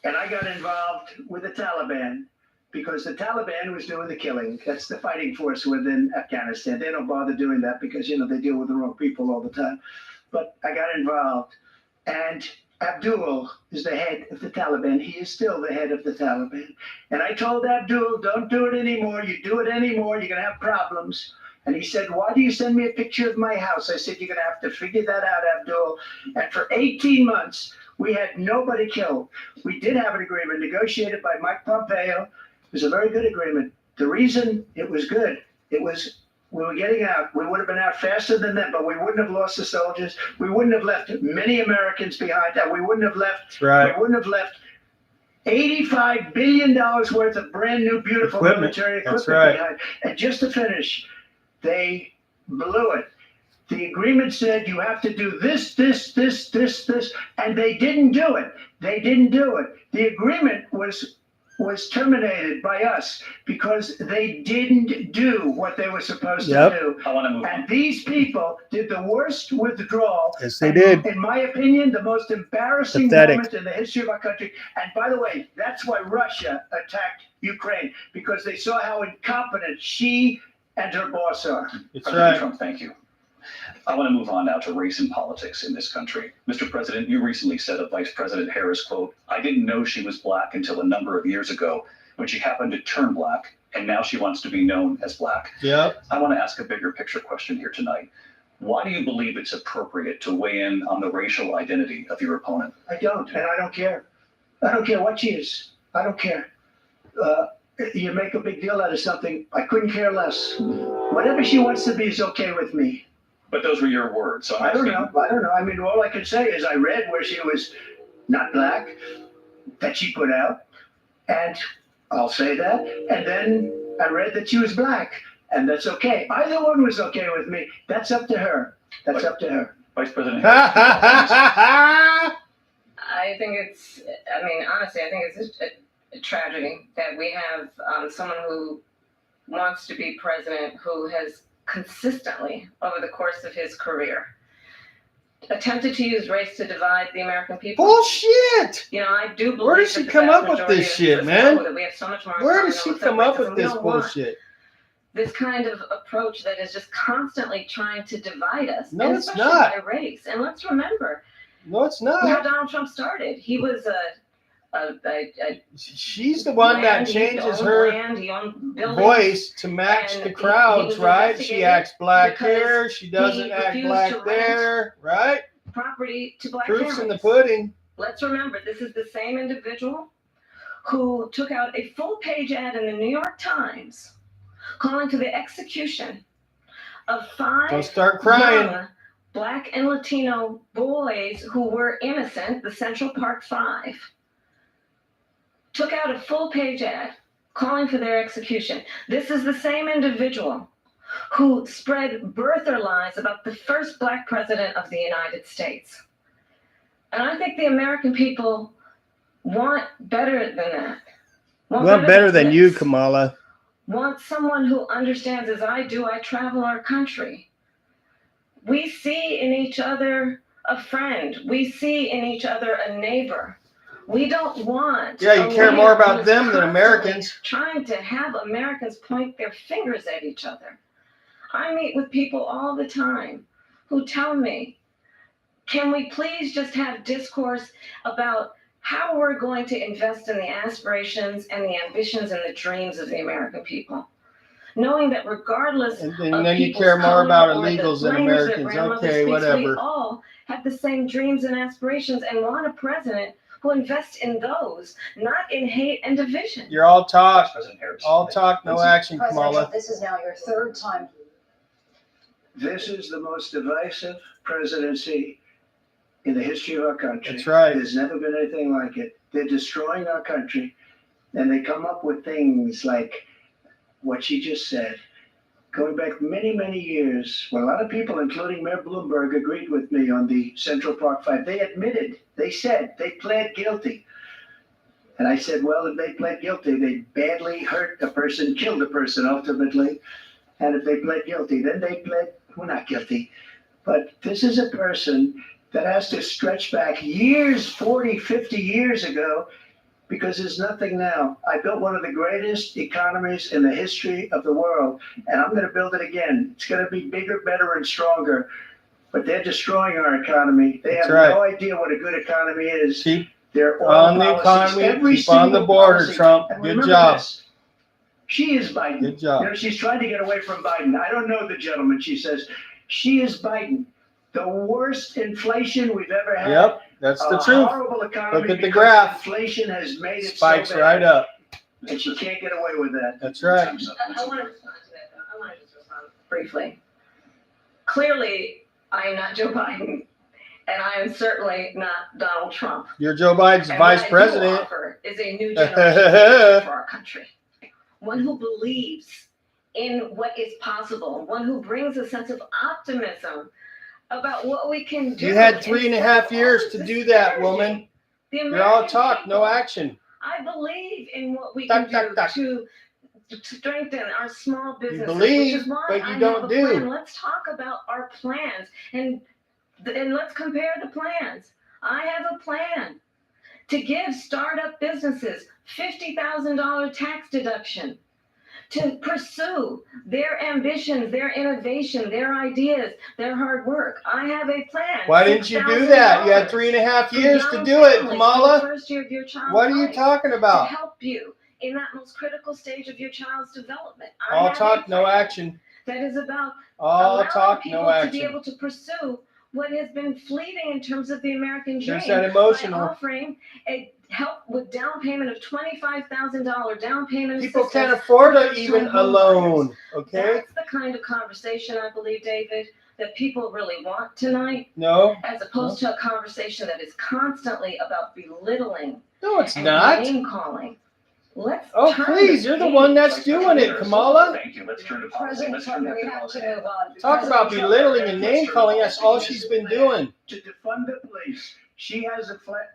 And I got involved with the Taliban because the Taliban was doing the killing. That's the fighting force within Afghanistan. They don't bother doing that because, they deal with the wrong people all the time. but I got involved. And Abdul is the head of the Taliban. He is still the head of the Taliban. And I told Abdul, don't do it anymore. You do it anymore, you're going to have problems. And he said, why do you send me a picture of my house? I said, you're going to have to figure that out, Abdul. And for 18 months, we had nobody killed. We did have an agreement negotiated by Mike Pompeo. It was a very good agreement. The reason it was good, it was we were getting out. We would have been out faster than them, but we wouldn't have lost the soldiers. We wouldn't have left many Americans behind. That we wouldn't have left. That's right. We wouldn't have left $85 billion worth of brand new, beautiful military equipment behind. And just to finish, they blew it. The agreement said you have to do this, and they didn't do it. They didn't do it. The agreement was terminated by us because they didn't do what they were supposed to do. I want to move and these people did the worst withdrawal. Yes, they did. In my opinion, the most embarrassing moment in the history of our country. And by the way, that's why Russia attacked Ukraine, because they saw how incompetent she and her boss are. President Trump, thank you. I want to move on now to race and politics in this country. Mr. President, you recently said of Vice President Harris, quote, I didn't know she was black until a number of years ago when she happened to turn black, and now she wants to be known as black. Yep. I want to ask a bigger picture question here tonight. Why do you believe it's appropriate to weigh in on the racial identity of your opponent? I don't, and I don't care. I don't care what she is. I don't care. You make a big deal out of something. I couldn't care less. Whatever she wants to be is okay with me. But those were your words. So I don't know. I mean, all I can say is I read where she was not black, that she put out, and I'll say that. And then I read that she was black, and that's okay. Either one was okay with me. That's up to her. That's up to her. Vice President Harris. I think it's, I mean, honestly, I think it's a tragedy that we have someone who wants to be president who has consistently, over the course of his career, attempted to use race to divide the American people. Bullshit! You know, I do believe. Where does she come up with this shit, man? We have so much more. Where does she come up with this bullshit? This kind of approach that is just constantly trying to divide us. No, it's especially not. by race. And let's remember. No, it's not. How Donald Trump started. He was she's the one that changes her voice to match the crowds, right? She acts black here, she doesn't act black there, right? Property to black Proof's families. in the pudding. Let's remember, this is the same individual who took out a full-page ad in the New York Times calling for the execution of 5 Don't start crying. young Black and Latino boys who were innocent, the Central Park 5. Took out a full-page ad calling for their execution. This is the same individual who spread birther lies about the first black president of the United States. And I think the American people want better than that. Want better than you, Kamala. Want someone who understands, as I do, I travel our country. We see in each other a friend. We see in each other a neighbor. We don't want. Yeah, you care more about them than Americans. Trying to have Americans point their fingers at each other. I meet with people all the time who tell me, can we please just have discourse about how we're going to invest in the aspirations and the ambitions and the dreams of the American people? Knowing that regardless and then you care more about illegals than Americans. Okay, whatever. We all have the same dreams and aspirations and want a president who invests in those, not in hate and division. You're all talk. All talk, no action, Kamala. This is now your third time. This is the most divisive presidency in the history of our country. That's right. There's never been anything like it. They're destroying our country, and they come up with things like what she just said. Going back many, many years, well, a lot of people, including Mayor Bloomberg, agreed with me on the Central Park 5. They admitted, they said, they pled guilty. And I said, well, if they pled guilty, they badly hurt a person, killed a person ultimately. And if they pled guilty, then they pled, well, not guilty. But this is a person that has to stretch back years, 40, 50 years ago, because there's nothing now. I built one of the greatest economies in the history of the world, and I'm going to build it again. It's going to be bigger, better, and stronger. but they're destroying our economy. They That's have right. no idea what a good economy is. Keep Their oil on the policies, economy, every keep on the single border, policy. Trump. And Good remember job. this, she is Biden. Good job. You know, she's trying to get away from Biden. I don't know the gentleman. She says she is Biden. The worst inflation we've ever had. Yep, that's the A truth. horrible economy Look at the because graph. Inflation has made it Spikes so bad, right up. and she can't get away with that. That's right. I want to respond to that, though. I want to just respond briefly. Clearly, I am not Joe Biden, and I am certainly not Donald Trump. You're Joe Biden's And vice what I do president. offer is a new generation for our country. One who believes in what is possible, one who brings a sense of optimism about what we can do. You had 3.5 years to do that, woman. You're all talk, no action. I believe in what we Tuck, can tuck, do to strengthen our small businesses. believe, which is why but you I have don't a do. plan. Let's talk about our plans and let's compare the plans. I have a plan to give startup businesses $50,000 tax deduction to pursue their ambitions, their innovation, their ideas, their hard work. I have a plan. Why didn't you do that? You had 3.5 years to do it, Kamala. First year of your child's What are you life, talking to about? help you in that most critical stage of your child's development. I All have a talk, no plan action. That is about All allowing talk, people no to be action. able to pursue what has been fleeting in terms of the American dream There's that emotional. by offering a help with down payment of $25,000 down payment. People can't assistance afford for it first-time even home alone, buyers. okay? That's the kind of conversation I believe, David, that people really want tonight, No, as opposed to a conversation that is constantly about belittling no, it's and not. name calling. Let's Oh, turn please, you're the one that's doing it, Kamala. Thank you. Let's turn to policy. President Let's turn Trump, to we have to move on. Talk about President Trump- belittling and name calling. That's all she's been doing. To defund the police. She has a plan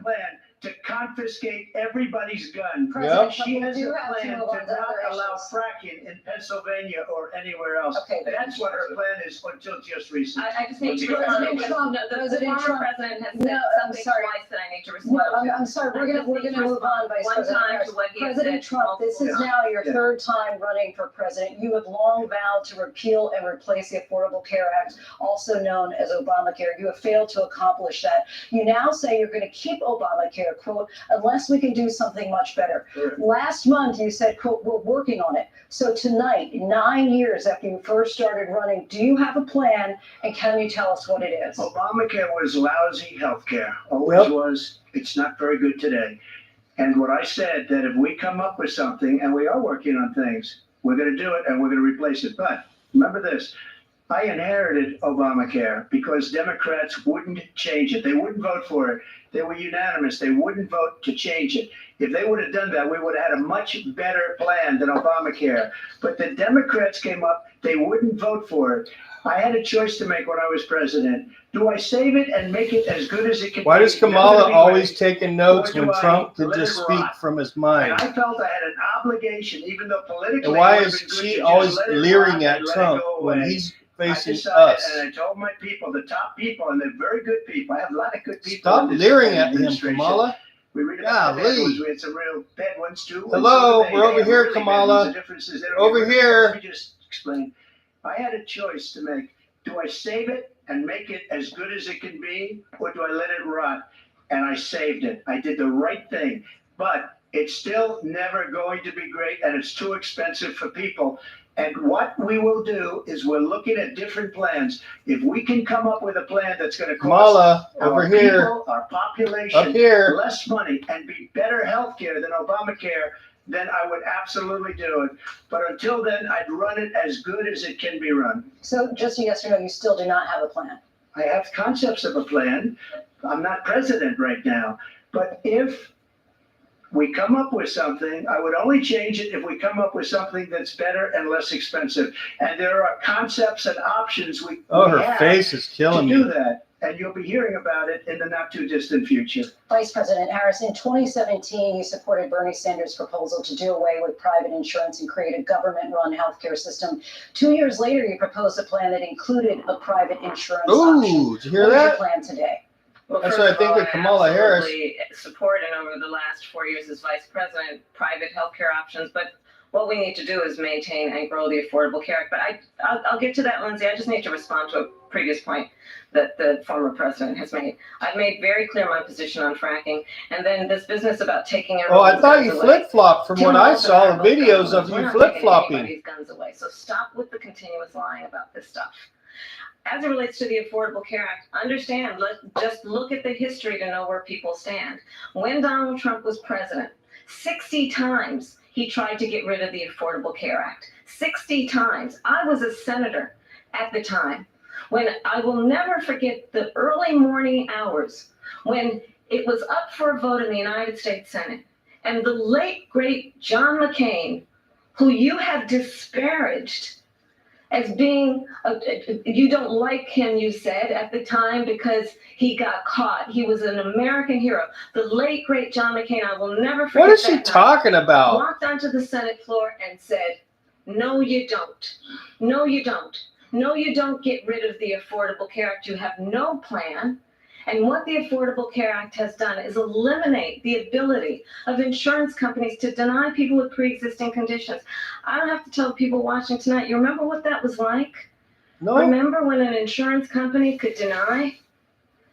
to confiscate everybody's gun. President She Trump, has we a do have to plan move on to to not other allow issues. fracking in Pennsylvania or anywhere else. Okay. That's what her plan is until just recently. I just need to President respond. Trump, No, the President former Trump. president has No, said I'm something sorry. twice that I need to No, respond to. I'm sorry, we're I gonna just need to move on, respond Vice one President time Harris. to what he has President said Trump, this is multiple now your third time running for president. You have long vowed to repeal and replace the Affordable Care Act, also known as Obamacare. You have failed to accomplish that. You now say you're gonna keep Obamacare, quote, unless we can do something much better. Correct. Last month, you said, quote, we're working on it. So tonight, 9 years after you first started running, do you have a plan, and can you tell us what it is? Obamacare was lousy health care, always was. It's not very good today. And what I said, that if we come up with something, and we are working on things, we're going to do it and we're going to replace it. But remember this, I inherited Obamacare because Democrats wouldn't change it. They wouldn't vote for it. They were unanimous. They wouldn't vote to change it. If they would have done that, we would have had a much better plan than Obamacare. But the Democrats came up, they wouldn't vote for it. I had a choice to make when I was president. Do I save it and make it as good as it can be? Why does Kamala always taking notes Or do when I Trump could let just it speak rot? from his And mind? I felt I had an obligation, even though politically. And why it would've is been good she to just always let it rot leering at and let it Trump go when away. he's I facing decided, us? and I told my people, the top people, and they're very good people. I have a lot of good people. Stop in this leering at him, administration. Kamala. We read about the bad Golly. ones. We had some real bad ones too. and Hello, so did they. we're over They have here, really bad Kamala. ones. The difference is they don't Over get rid of it. here. Let me just explain. I had a choice to make. Do I save it and make it as good as it can be, or do I let it rot? And I saved it. I did the right thing. But it's still never going to be great, and it's too expensive for people. And what we will do is we're looking at different plans. If we can come up with a plan that's going to cost Kamala, our over here. people, our population, Up here. less money and be better health care than Obamacare, then I would absolutely do it. But until then, I'd run it as good as it can be run. So just a yes or no, you still do not have a plan? I have concepts of a plan. I'm not president right now. But if we come up with something, I would only change it if we come up with something that's better and less expensive. And there are concepts and options we Oh, we her have face is killing to do me. that. And you'll be hearing about it in the not too distant future. Vice President Harris, in 2017, you supported Bernie Sanders' proposal to do away with private insurance and create a government-run healthcare system. 2 years later, you proposed a plan that included a private insurance option. Ooh, did you hear What is your that? plan today? Well, That's first what I of think all, of Kamala Harris. absolutely support, and over the last 4 years as vice president, private healthcare options. But what we need to do is maintain and grow the Affordable Care Act. But I'll get to that, Lindsay. I just need to respond to a previous point that the former president has made. I've made very clear my position on fracking, and then this business about taking Oh, I everyone's thought guns you away. flip-flopped from Tim what I Walton saw, and the I both videos got of We're you not taking flip-flopping. anybody's guns away. So stop with the continuous lying about this stuff. As it relates to the Affordable Care Act, understand, just look at the history to know where people stand. When Donald Trump was president, 60 times he tried to get rid of the Affordable Care Act. 60 times. I was a senator at the time. When I will never forget the early morning hours when it was up for a vote in the United States Senate, and the late, great John McCain, who you have disparaged as being, you don't like him, you said at the time, because he got caught. He was an American hero. The late, great John McCain, I will never forget. What is she that night, talking about? walked onto the Senate floor and said, no, you don't. No, you don't. No, you don't get rid of the Affordable Care Act. You have no plan. And what the Affordable Care Act has done is eliminate the ability of insurance companies to deny people with pre-existing conditions. I don't have to tell people watching tonight, you remember what that was like? No. Remember when an insurance company could deny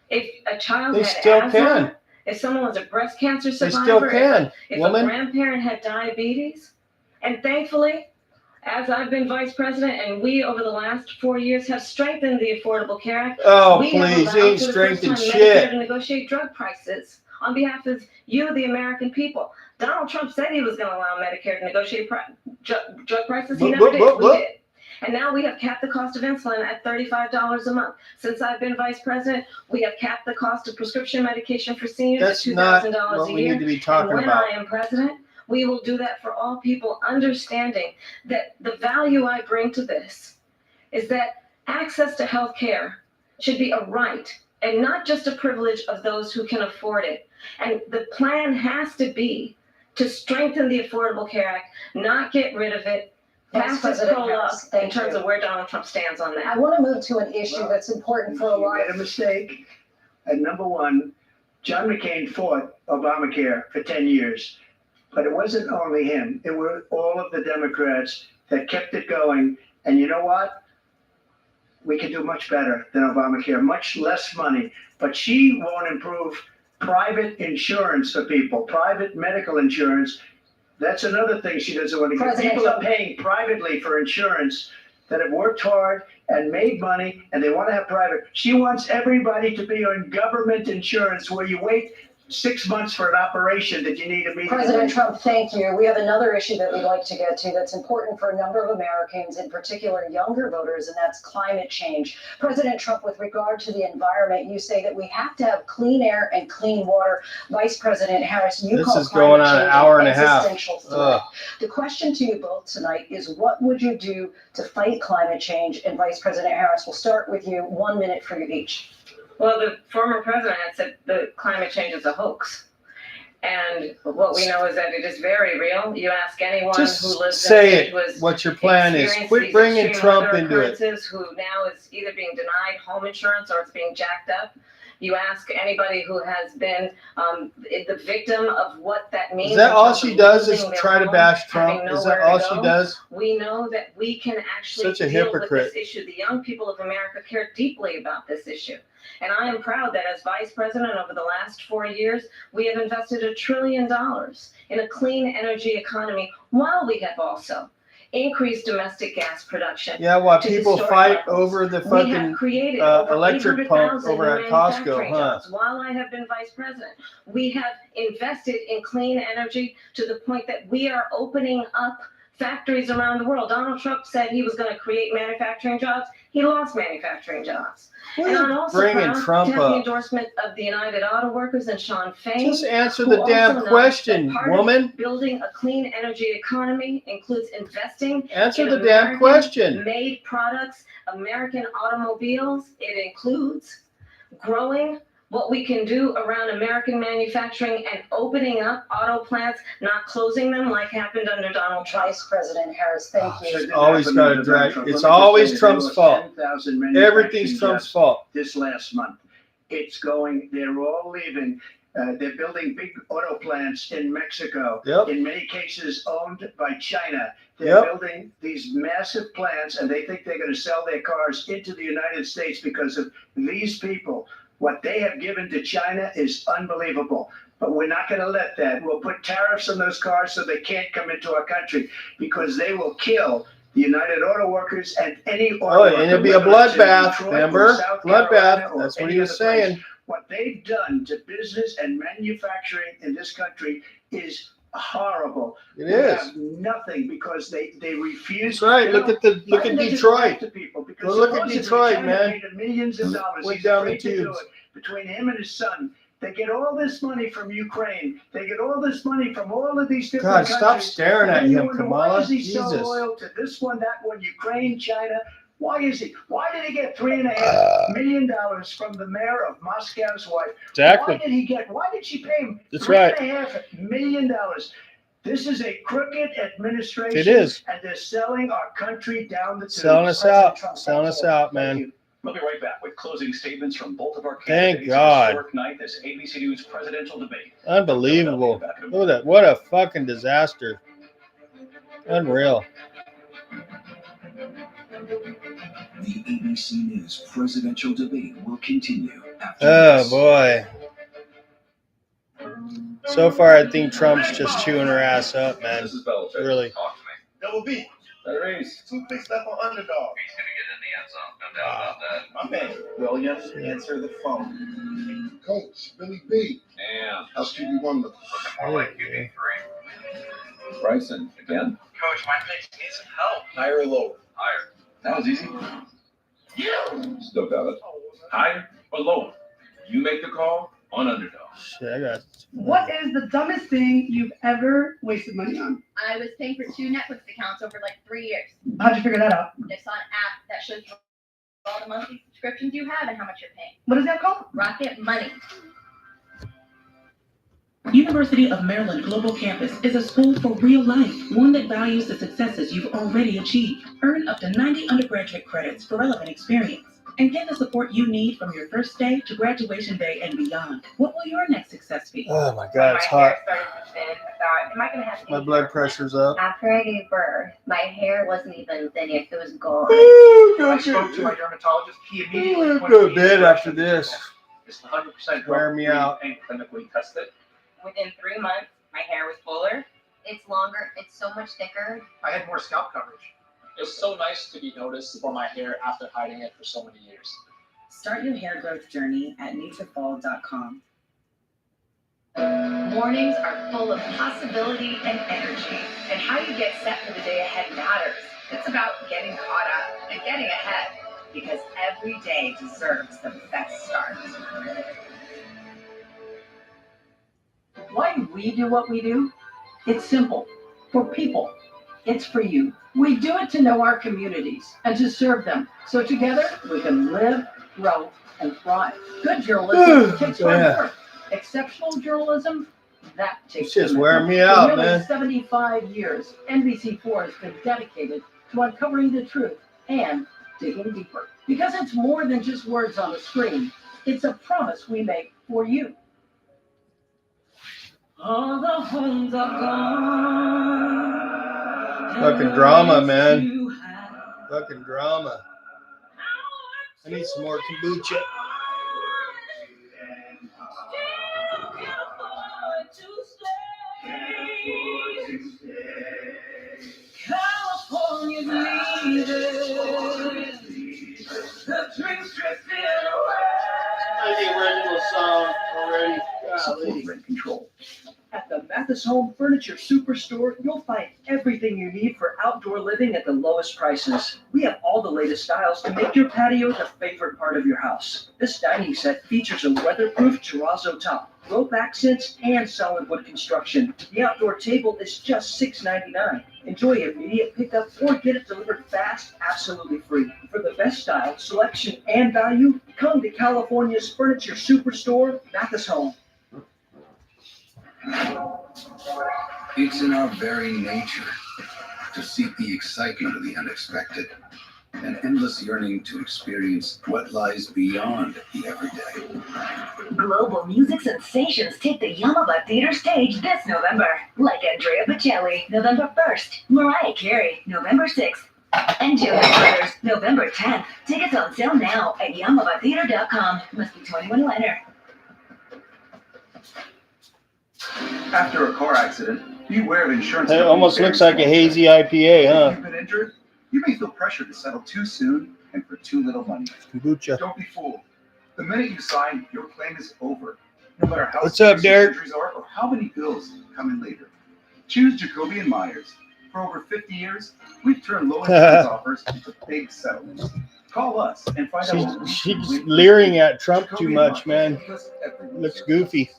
if a child They had still asthma? can. If someone was a breast cancer They survivor? still can, If woman. a grandparent had diabetes? And thankfully, as I've been vice president, and we over the last 4 years have strengthened the Affordable Care Act. Oh, we have please, allowed you ain't for the first strengthened time shit. Medicare to negotiate drug prices on behalf of you, the American people. Donald Trump said he was going to allow Medicare to negotiate drug prices. He never did. We did. And now we have capped the cost of insulin at $35 a month. Since I've been vice president, we have capped the cost of prescription medication for seniors That's at not $2,000 what a we year. need to be talking and when about. I am president, we will do that for all people, understanding that the value I bring to this is that access to health care should be a right and not just a privilege of those who can afford it. And the plan has to be to strengthen the Affordable Care Act, not get rid of it, Vice pass this President pro Harris, up in thank terms you. of where Donald Trump stands on that. I want to move to an issue that's important for a You lot made a of mistake. And number one, John McCain fought Obamacare for 10 years. But it wasn't only him. It were all of the Democrats that kept it going. And you know what? We can do much better than Obamacare, much less money. But she won't improve private insurance for people, private medical insurance. That's another thing she doesn't want to get. President People are Trump. paying privately for insurance that have worked hard and made money, and they want to have private. She wants everybody to be on government insurance where you wait 6 months for an operation that you need immediately. President Trump, thank you. We have another issue that we'd like to get to that's important for a number of Americans, in particular younger voters, and that's climate change. President Trump, with regard to the environment, you say that we have to have clean air and clean water. Vice President Harris, you This call is climate going on an change hour and a half. existential threat. Ugh. The question to you both tonight is, what would you do to fight climate change? And Vice President Harris, we'll start with you. 1 minute for you each. Well, the former president had said the climate change is a hoax. And what we know is that it is very real. You ask anyone Just who lives say in it, what your plan is. experienced Quit these bringing extreme Trump weather into it. occurrences, who now is either being denied home insurance or it's being jacked up. You ask anybody who has been the victim of what that means. Is that in all terms she of does is losing their try to home, bash having Trump? Is nowhere that all to she go? does? We know that we can actually Such a deal hypocrite. with this issue. The young people of America care deeply about this issue. And I am proud that as vice president over the last 4 years, we have invested $1 trillion in a clean energy economy, while we have also increased domestic gas production. Yeah, while to people historic fight levels. over the We have fucking created over electric pump 800,000 over new at Costco, manufacturing huh? jobs. While I have been vice president, we have invested in clean energy to the point that we are opening up factories around the world. Donald Trump said he was going to create manufacturing jobs. He lost manufacturing jobs. What And are I'm you also bringing proud Trump to have the up? endorsement of the United Auto Workers and Sean Fain. Just answer who the also damn knows question, that part of woman. building a clean energy economy includes investing Answer in the damn question. American-made products, American automobiles. It includes growing what we can do around American manufacturing and opening up auto plants, not closing them like happened under Donald Trump. Vice President Harris, thank you. She's always got to drag. It's always Trump's fault. Everything's Trump's fault. This last month. It's going, they're all leaving. They're building big auto plants in Mexico. Yep. In many cases owned by China. They're Yep. building these massive plants, and they think they're going to sell their cars into the United States because of these people. What they have given to China is unbelievable. But we're not going to let that. We'll put tariffs on those cars so they can't come into our country because they will kill the United Auto Workers and any auto Oh, worker, and it'll be a whether it's in bloodbath, Detroit or remember? South Carolina Bloodbath. or That's what any he was other place. saying. What they've done to business and manufacturing in this country is horrible. It We is. have nothing because they refuse. That's right. You Look know, at Biden doesn't Detroit. have to people because Go look at supposedly Detroit, China man. paid him millions of dollars. Went He's down the afraid to do tubes. it. Between him and his son, they get all this money from Ukraine. They get all this money from all of these different God, countries. stop staring And at then you him, wonder, Kamala. why is he so Jesus. loyal to this one, that one, Ukraine, China? Why is he? Why did he get $3.5 million from the mayor of Moscow's wife? Exactly. Why did she pay him That's right. $3.5 million? This is a crooked administration. It is. And they're selling our country down the tubes. Selling us President out. Trump, Selling thank us you. out, Thank man. you. We'll be right back with closing statements from both of our Thank candidates. God. A historic night, this ABC News presidential debate. Unbelievable. Look at that. What a fucking disaster. Unreal. The ABC News presidential debate will continue after Oh, this. boy. So far, I think Trump's just chewing her ass up, man. This is Belichick. Really. Talk to me. Double B. Tyrese. 2 picks left on underdog. He's going to get in the end zone. No doubt about that. My man, Williams, answer the phone. Coach, Billy B. Damn. How's QB1 looking? More like QB3. Bryson, again? Coach, my picks need some help. Higher or lower? Higher. That was easy. Still got it. Higher or lower? You make the call on underdog. Shit, I got. What is the dumbest thing you've ever wasted money on? I was paying for 2 Netflix accounts over like 3 years. How'd you figure that out? I saw an app that shows you all the monthly subscriptions you have and how much you're paying. What is that called? Rocket Money. University of Maryland Global Campus is a school for real life, one that values the successes you've already achieved. Earn up to 90 undergraduate credits for relevant experience, and get the support you need from your first day to graduation day and beyond. What will your next success be? Oh, my God. It's hot. I thought, am I going to have My blood pressure's up. After I gave birth, my hair wasn't even thin yet. It was gone. I spoke to my dermatologist. He immediately put Go to me bed in after this. It's 100% Wear me drug-free out. and clinically tested. Within 3 months, my hair was fuller. It's longer. It's so much thicker. I had more scalp coverage. It was so nice to be noticed for my hair after hiding it for so many years. Start your hair growth journey at naturefold.com. Mornings are full of possibility and energy, and how you get set for the day ahead matters. It's about getting caught up and getting ahead, because every day deserves the best start. Why do we do what we do? It's simple. For people. It's for you. We do it to know our communities and to serve them. So together we can live, grow, and thrive. Good journalism takes hard Yeah. work. Exceptional journalism, that takes It's just commitment. wearing me For out, nearly man. 75 years, NBC4 has been dedicated to uncovering the truth and digging deeper. Because it's more than just words on the screen. It's a promise we make for you. All the homes are gone. Fucking drama, man. Fucking drama. I need some more kombucha. California's leaving. The drinks drifting away. I need original song already. Support rent control. At the Mathis Home Furniture Superstore, you'll find everything you need for outdoor living at the lowest prices. We have all the latest styles to make your patio the favorite part of your house. This dining set features a weatherproof terrazzo top, rope accents, and solid wood construction. The outdoor table is just $6.99. Enjoy immediate pickup or get it delivered fast, absolutely free. For the best style, selection, and value, come to California's Furniture Superstore, Mathis Home. It's in our very nature to seek the excitement of the unexpected. an endless yearning to experience what lies beyond the everyday. Global music sensations take the Yamaba Theater stage this November, like Andrea Bocelli, November 1st, Mariah Carey, November 6th, and Jonas Brothers, November 10th. Tickets on sale now at yamabatheater.com. Must be 21 or enter. After a car accident, beware of insurance. It almost looks like a hazy IPA, If huh? you've been injured, you may feel pressure to settle too soon and for too little money. Kombucha. Don't be fooled. The minute you sign, your claim is over. No matter how What's up, serious your Derek? injuries are or how many bills come in later. Choose Jacoby and Myers. For over 50 years, we've turned low insurance offers into big settlements. Call us and find out what we She's can do. leering at Trump too Jacoby and much, Myers, man. because everyone Looks deserves goofy. justice.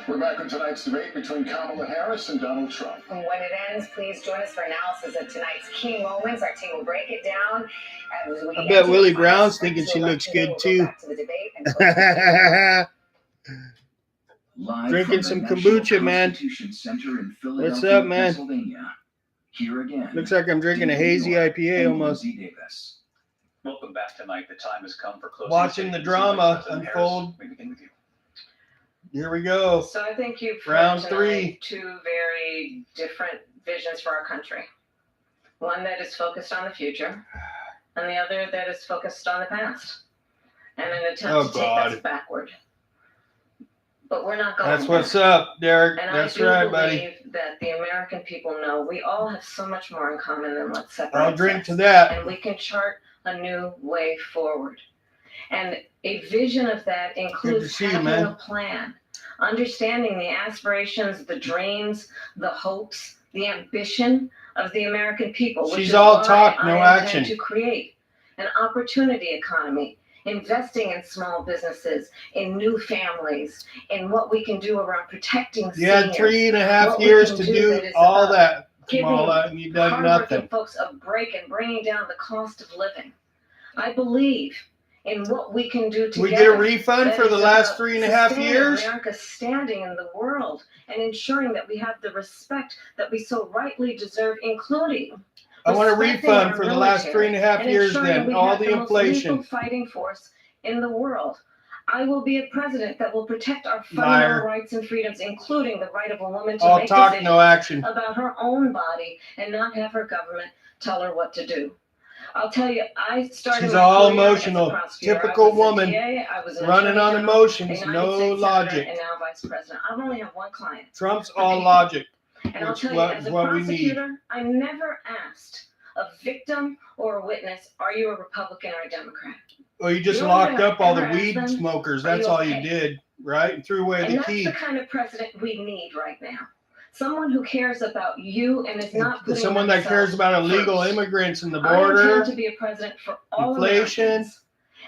We're back with tonight's debate between Kamala Harris and Donald Trump. When it ends, please join us for analysis of tonight's key moments. Our team will break it down. As we I bet enter Willie the Brown's final thinking she segment looks of good the too. We'll go back to the debate and Live Drinking from the some National kombucha, man. Constitution Center in What's Philadelphia, up, man? Pennsylvania. Here again. Looks like I'm drinking a hazy IPA and almost. Lindsay Davis. Welcome back tonight. The time has come for closing Watching the statements. drama President unfold. Harris, we begin with you. Here we go. So I think you've heard Round tonight 3. two very different visions for our country. One that is focused on the future, and the other that is focused on the past, and an attempt to take us backward. But we're not going That's there. what's up, Derek. And That's I do right, believe buddy. that the American people know we all have so much more in common than what separates I'll drink us. to that. And we can chart a new way forward. And a vision of that includes see you, having man. a plan, understanding the aspirations, the dreams, the hopes, the ambition of the American people. Which She's is all why talk, no I intend action. to create an opportunity economy, investing in small businesses, in new families, in what we can do around protecting You had seniors, 3.5 what we years can to do do that is all about that, giving Kamala, and you done hardworking nothing. folks a break and bringing down the cost of living. I believe in what we can do together. We get a refund that for the is last about 3.5 sustaining years? America's standing in the world and ensuring that we have the respect that we so rightly deserve, including I want a respecting refund our for the last military 3.5 and years ensuring then, we all have the most lethal inflation. fighting force in the world. I will be a president that will protect our Liar. fundamental rights and freedoms, including the right of a woman to All make talk, decisions no action. about her own body and not have her government tell her what to do. I'll tell you, I started She's my all career as a prosecutor. prosecutor. Typical I was a woman. DA, I was an Running attorney on general, emotions, a United no States senator, logic. and now vice president. I've only had one client. Trump's all logic, And I'll which tell you, as is a what we need. prosecutor, I never asked a victim or a witness, are you a Republican or a Democrat? Well, you just The only locked thing I up all the ever asked weed them, smokers. "Are That's you all you okay?" did, right? And threw away And the that's key. the kind of president we need right now. Someone who cares about you and is not putting Someone that cares themselves about illegal first. immigrants in the I border, intend to be a president for all inflation. Americans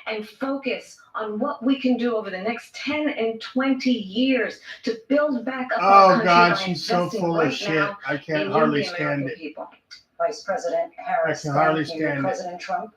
and focus on what we can do over the next 10 and 20 years to build back up our Oh country God, by she's so investing full right of shit. now I in can't you, hardly the stand American it. people. Vice President Harris, I can hardly thank you. stand it. President Trump.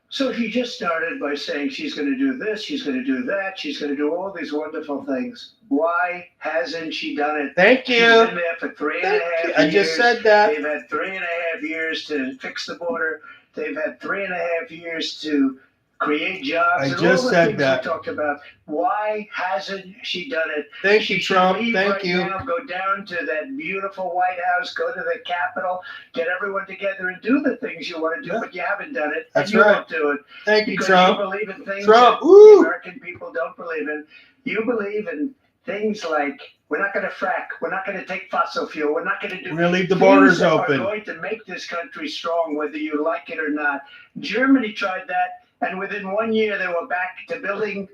So she just started by saying she's going to do this, she's going to do that, she's going to do all these wonderful things. Why hasn't she done it? Thank She's you. been there for 3.5 years. I just said that. They've had 3.5 years to fix the border. They've had 3.5 years to create jobs. I and just all the said things that. we talked about. Why hasn't she done it? Thank She you, should Trump. leave Thank right you. now, go down to that beautiful White House, go to the Capitol, get everyone together and do the things you want to do, but you haven't done it. That's and you right. won't do it. Thank you, because Trump. You believe in things Trump, that woo! the American people don't believe in. You believe in things like we're not going to frack, we're not going to take fossil fuel, we're not going to do. We're gonna leave the things borders that open. Are going to make this country strong, whether you like it or not. Germany tried that, and within 1 year they were back to building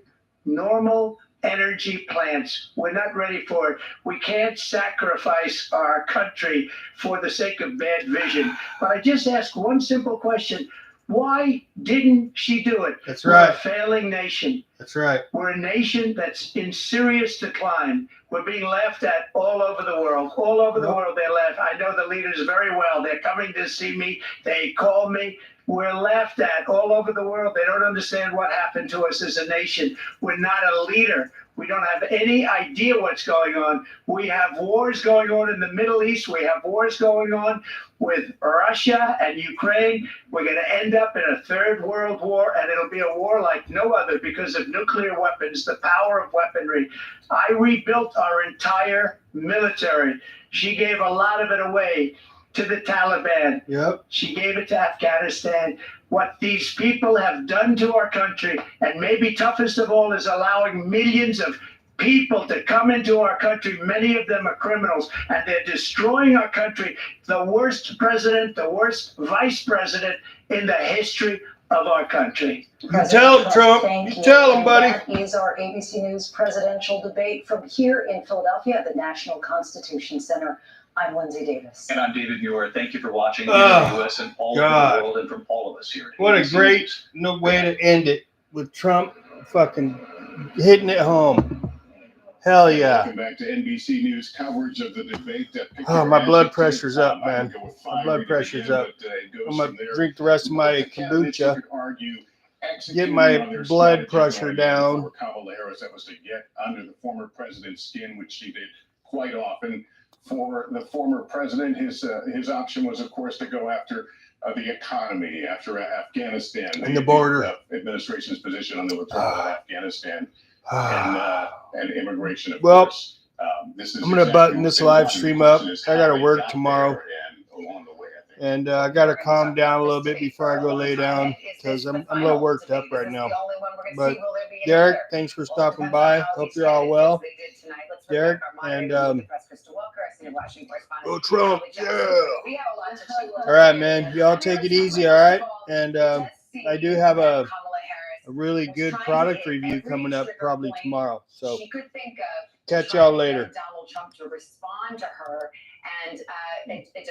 normal energy plants. We're not ready for it. We can't sacrifice our country for the sake of bad vision. But I just ask one simple question. Why didn't she do it? That's We're right. a failing nation. That's right. We're a nation that's in serious decline. We're being laughed at all over the world. All over the world, they laugh. I know the leaders very well. They're coming to see me. They call me. We're laughed at all over the world. They don't understand what happened to us as a nation. We're not a leader. We don't have any idea what's going on. We have wars going on in the Middle East. We have wars going on with Russia and Ukraine. We're going to end up in a third world war, and it'll be a war like no other because of nuclear weapons, the power of weaponry. I rebuilt our entire military. She gave a lot of it away to the Taliban. Yep. She gave it to Afghanistan. What these people have done to our country, and maybe toughest of all, is allowing millions of people to come into our country. Many of them are criminals, and they're destroying our country. The worst president, the worst vice president in the history of our country. You tell him, Trump. Thank You tell him, And buddy. That is our ABC News presidential debate from here in Philadelphia at the National Constitution Center. I'm Lindsay Davis. And I'm David Muir. Thank you for watching here Oh, in the U.S. and all God. over the world, and from all of us here. at What a ABC great News. no way to end it with Trump fucking hitting it home. Hell yeah. Welcome back to NBC News coverage of the debate. Oh, my blood pressure's up, man. My blood pressure's up. I'm gonna drink the rest of my kombucha. Get my blood pressure down. Kamala Harris, that was to get under the former president's skin, which she did quite often. For the former president, his option was, of course, to go after the economy, after Afghanistan, And the border. administration's position on the withdrawal of Afghanistan, and immigration. Of Well, course, this is I'm gonna exactly button what this they live want. stream The up. question is I how gotta they work got tomorrow. there, and along the way, I think. And I gotta calm down a little bit before I go lay down because I'm a little worked up right now. But Derek, thanks for stopping by. Hope you're all well. Derek, and go Trump, yeah. All right, man. Y'all take it easy, all right? And I do have a really good product review coming up probably tomorrow. So She could think of catch y'all later. Donald Trump to respond to her, and it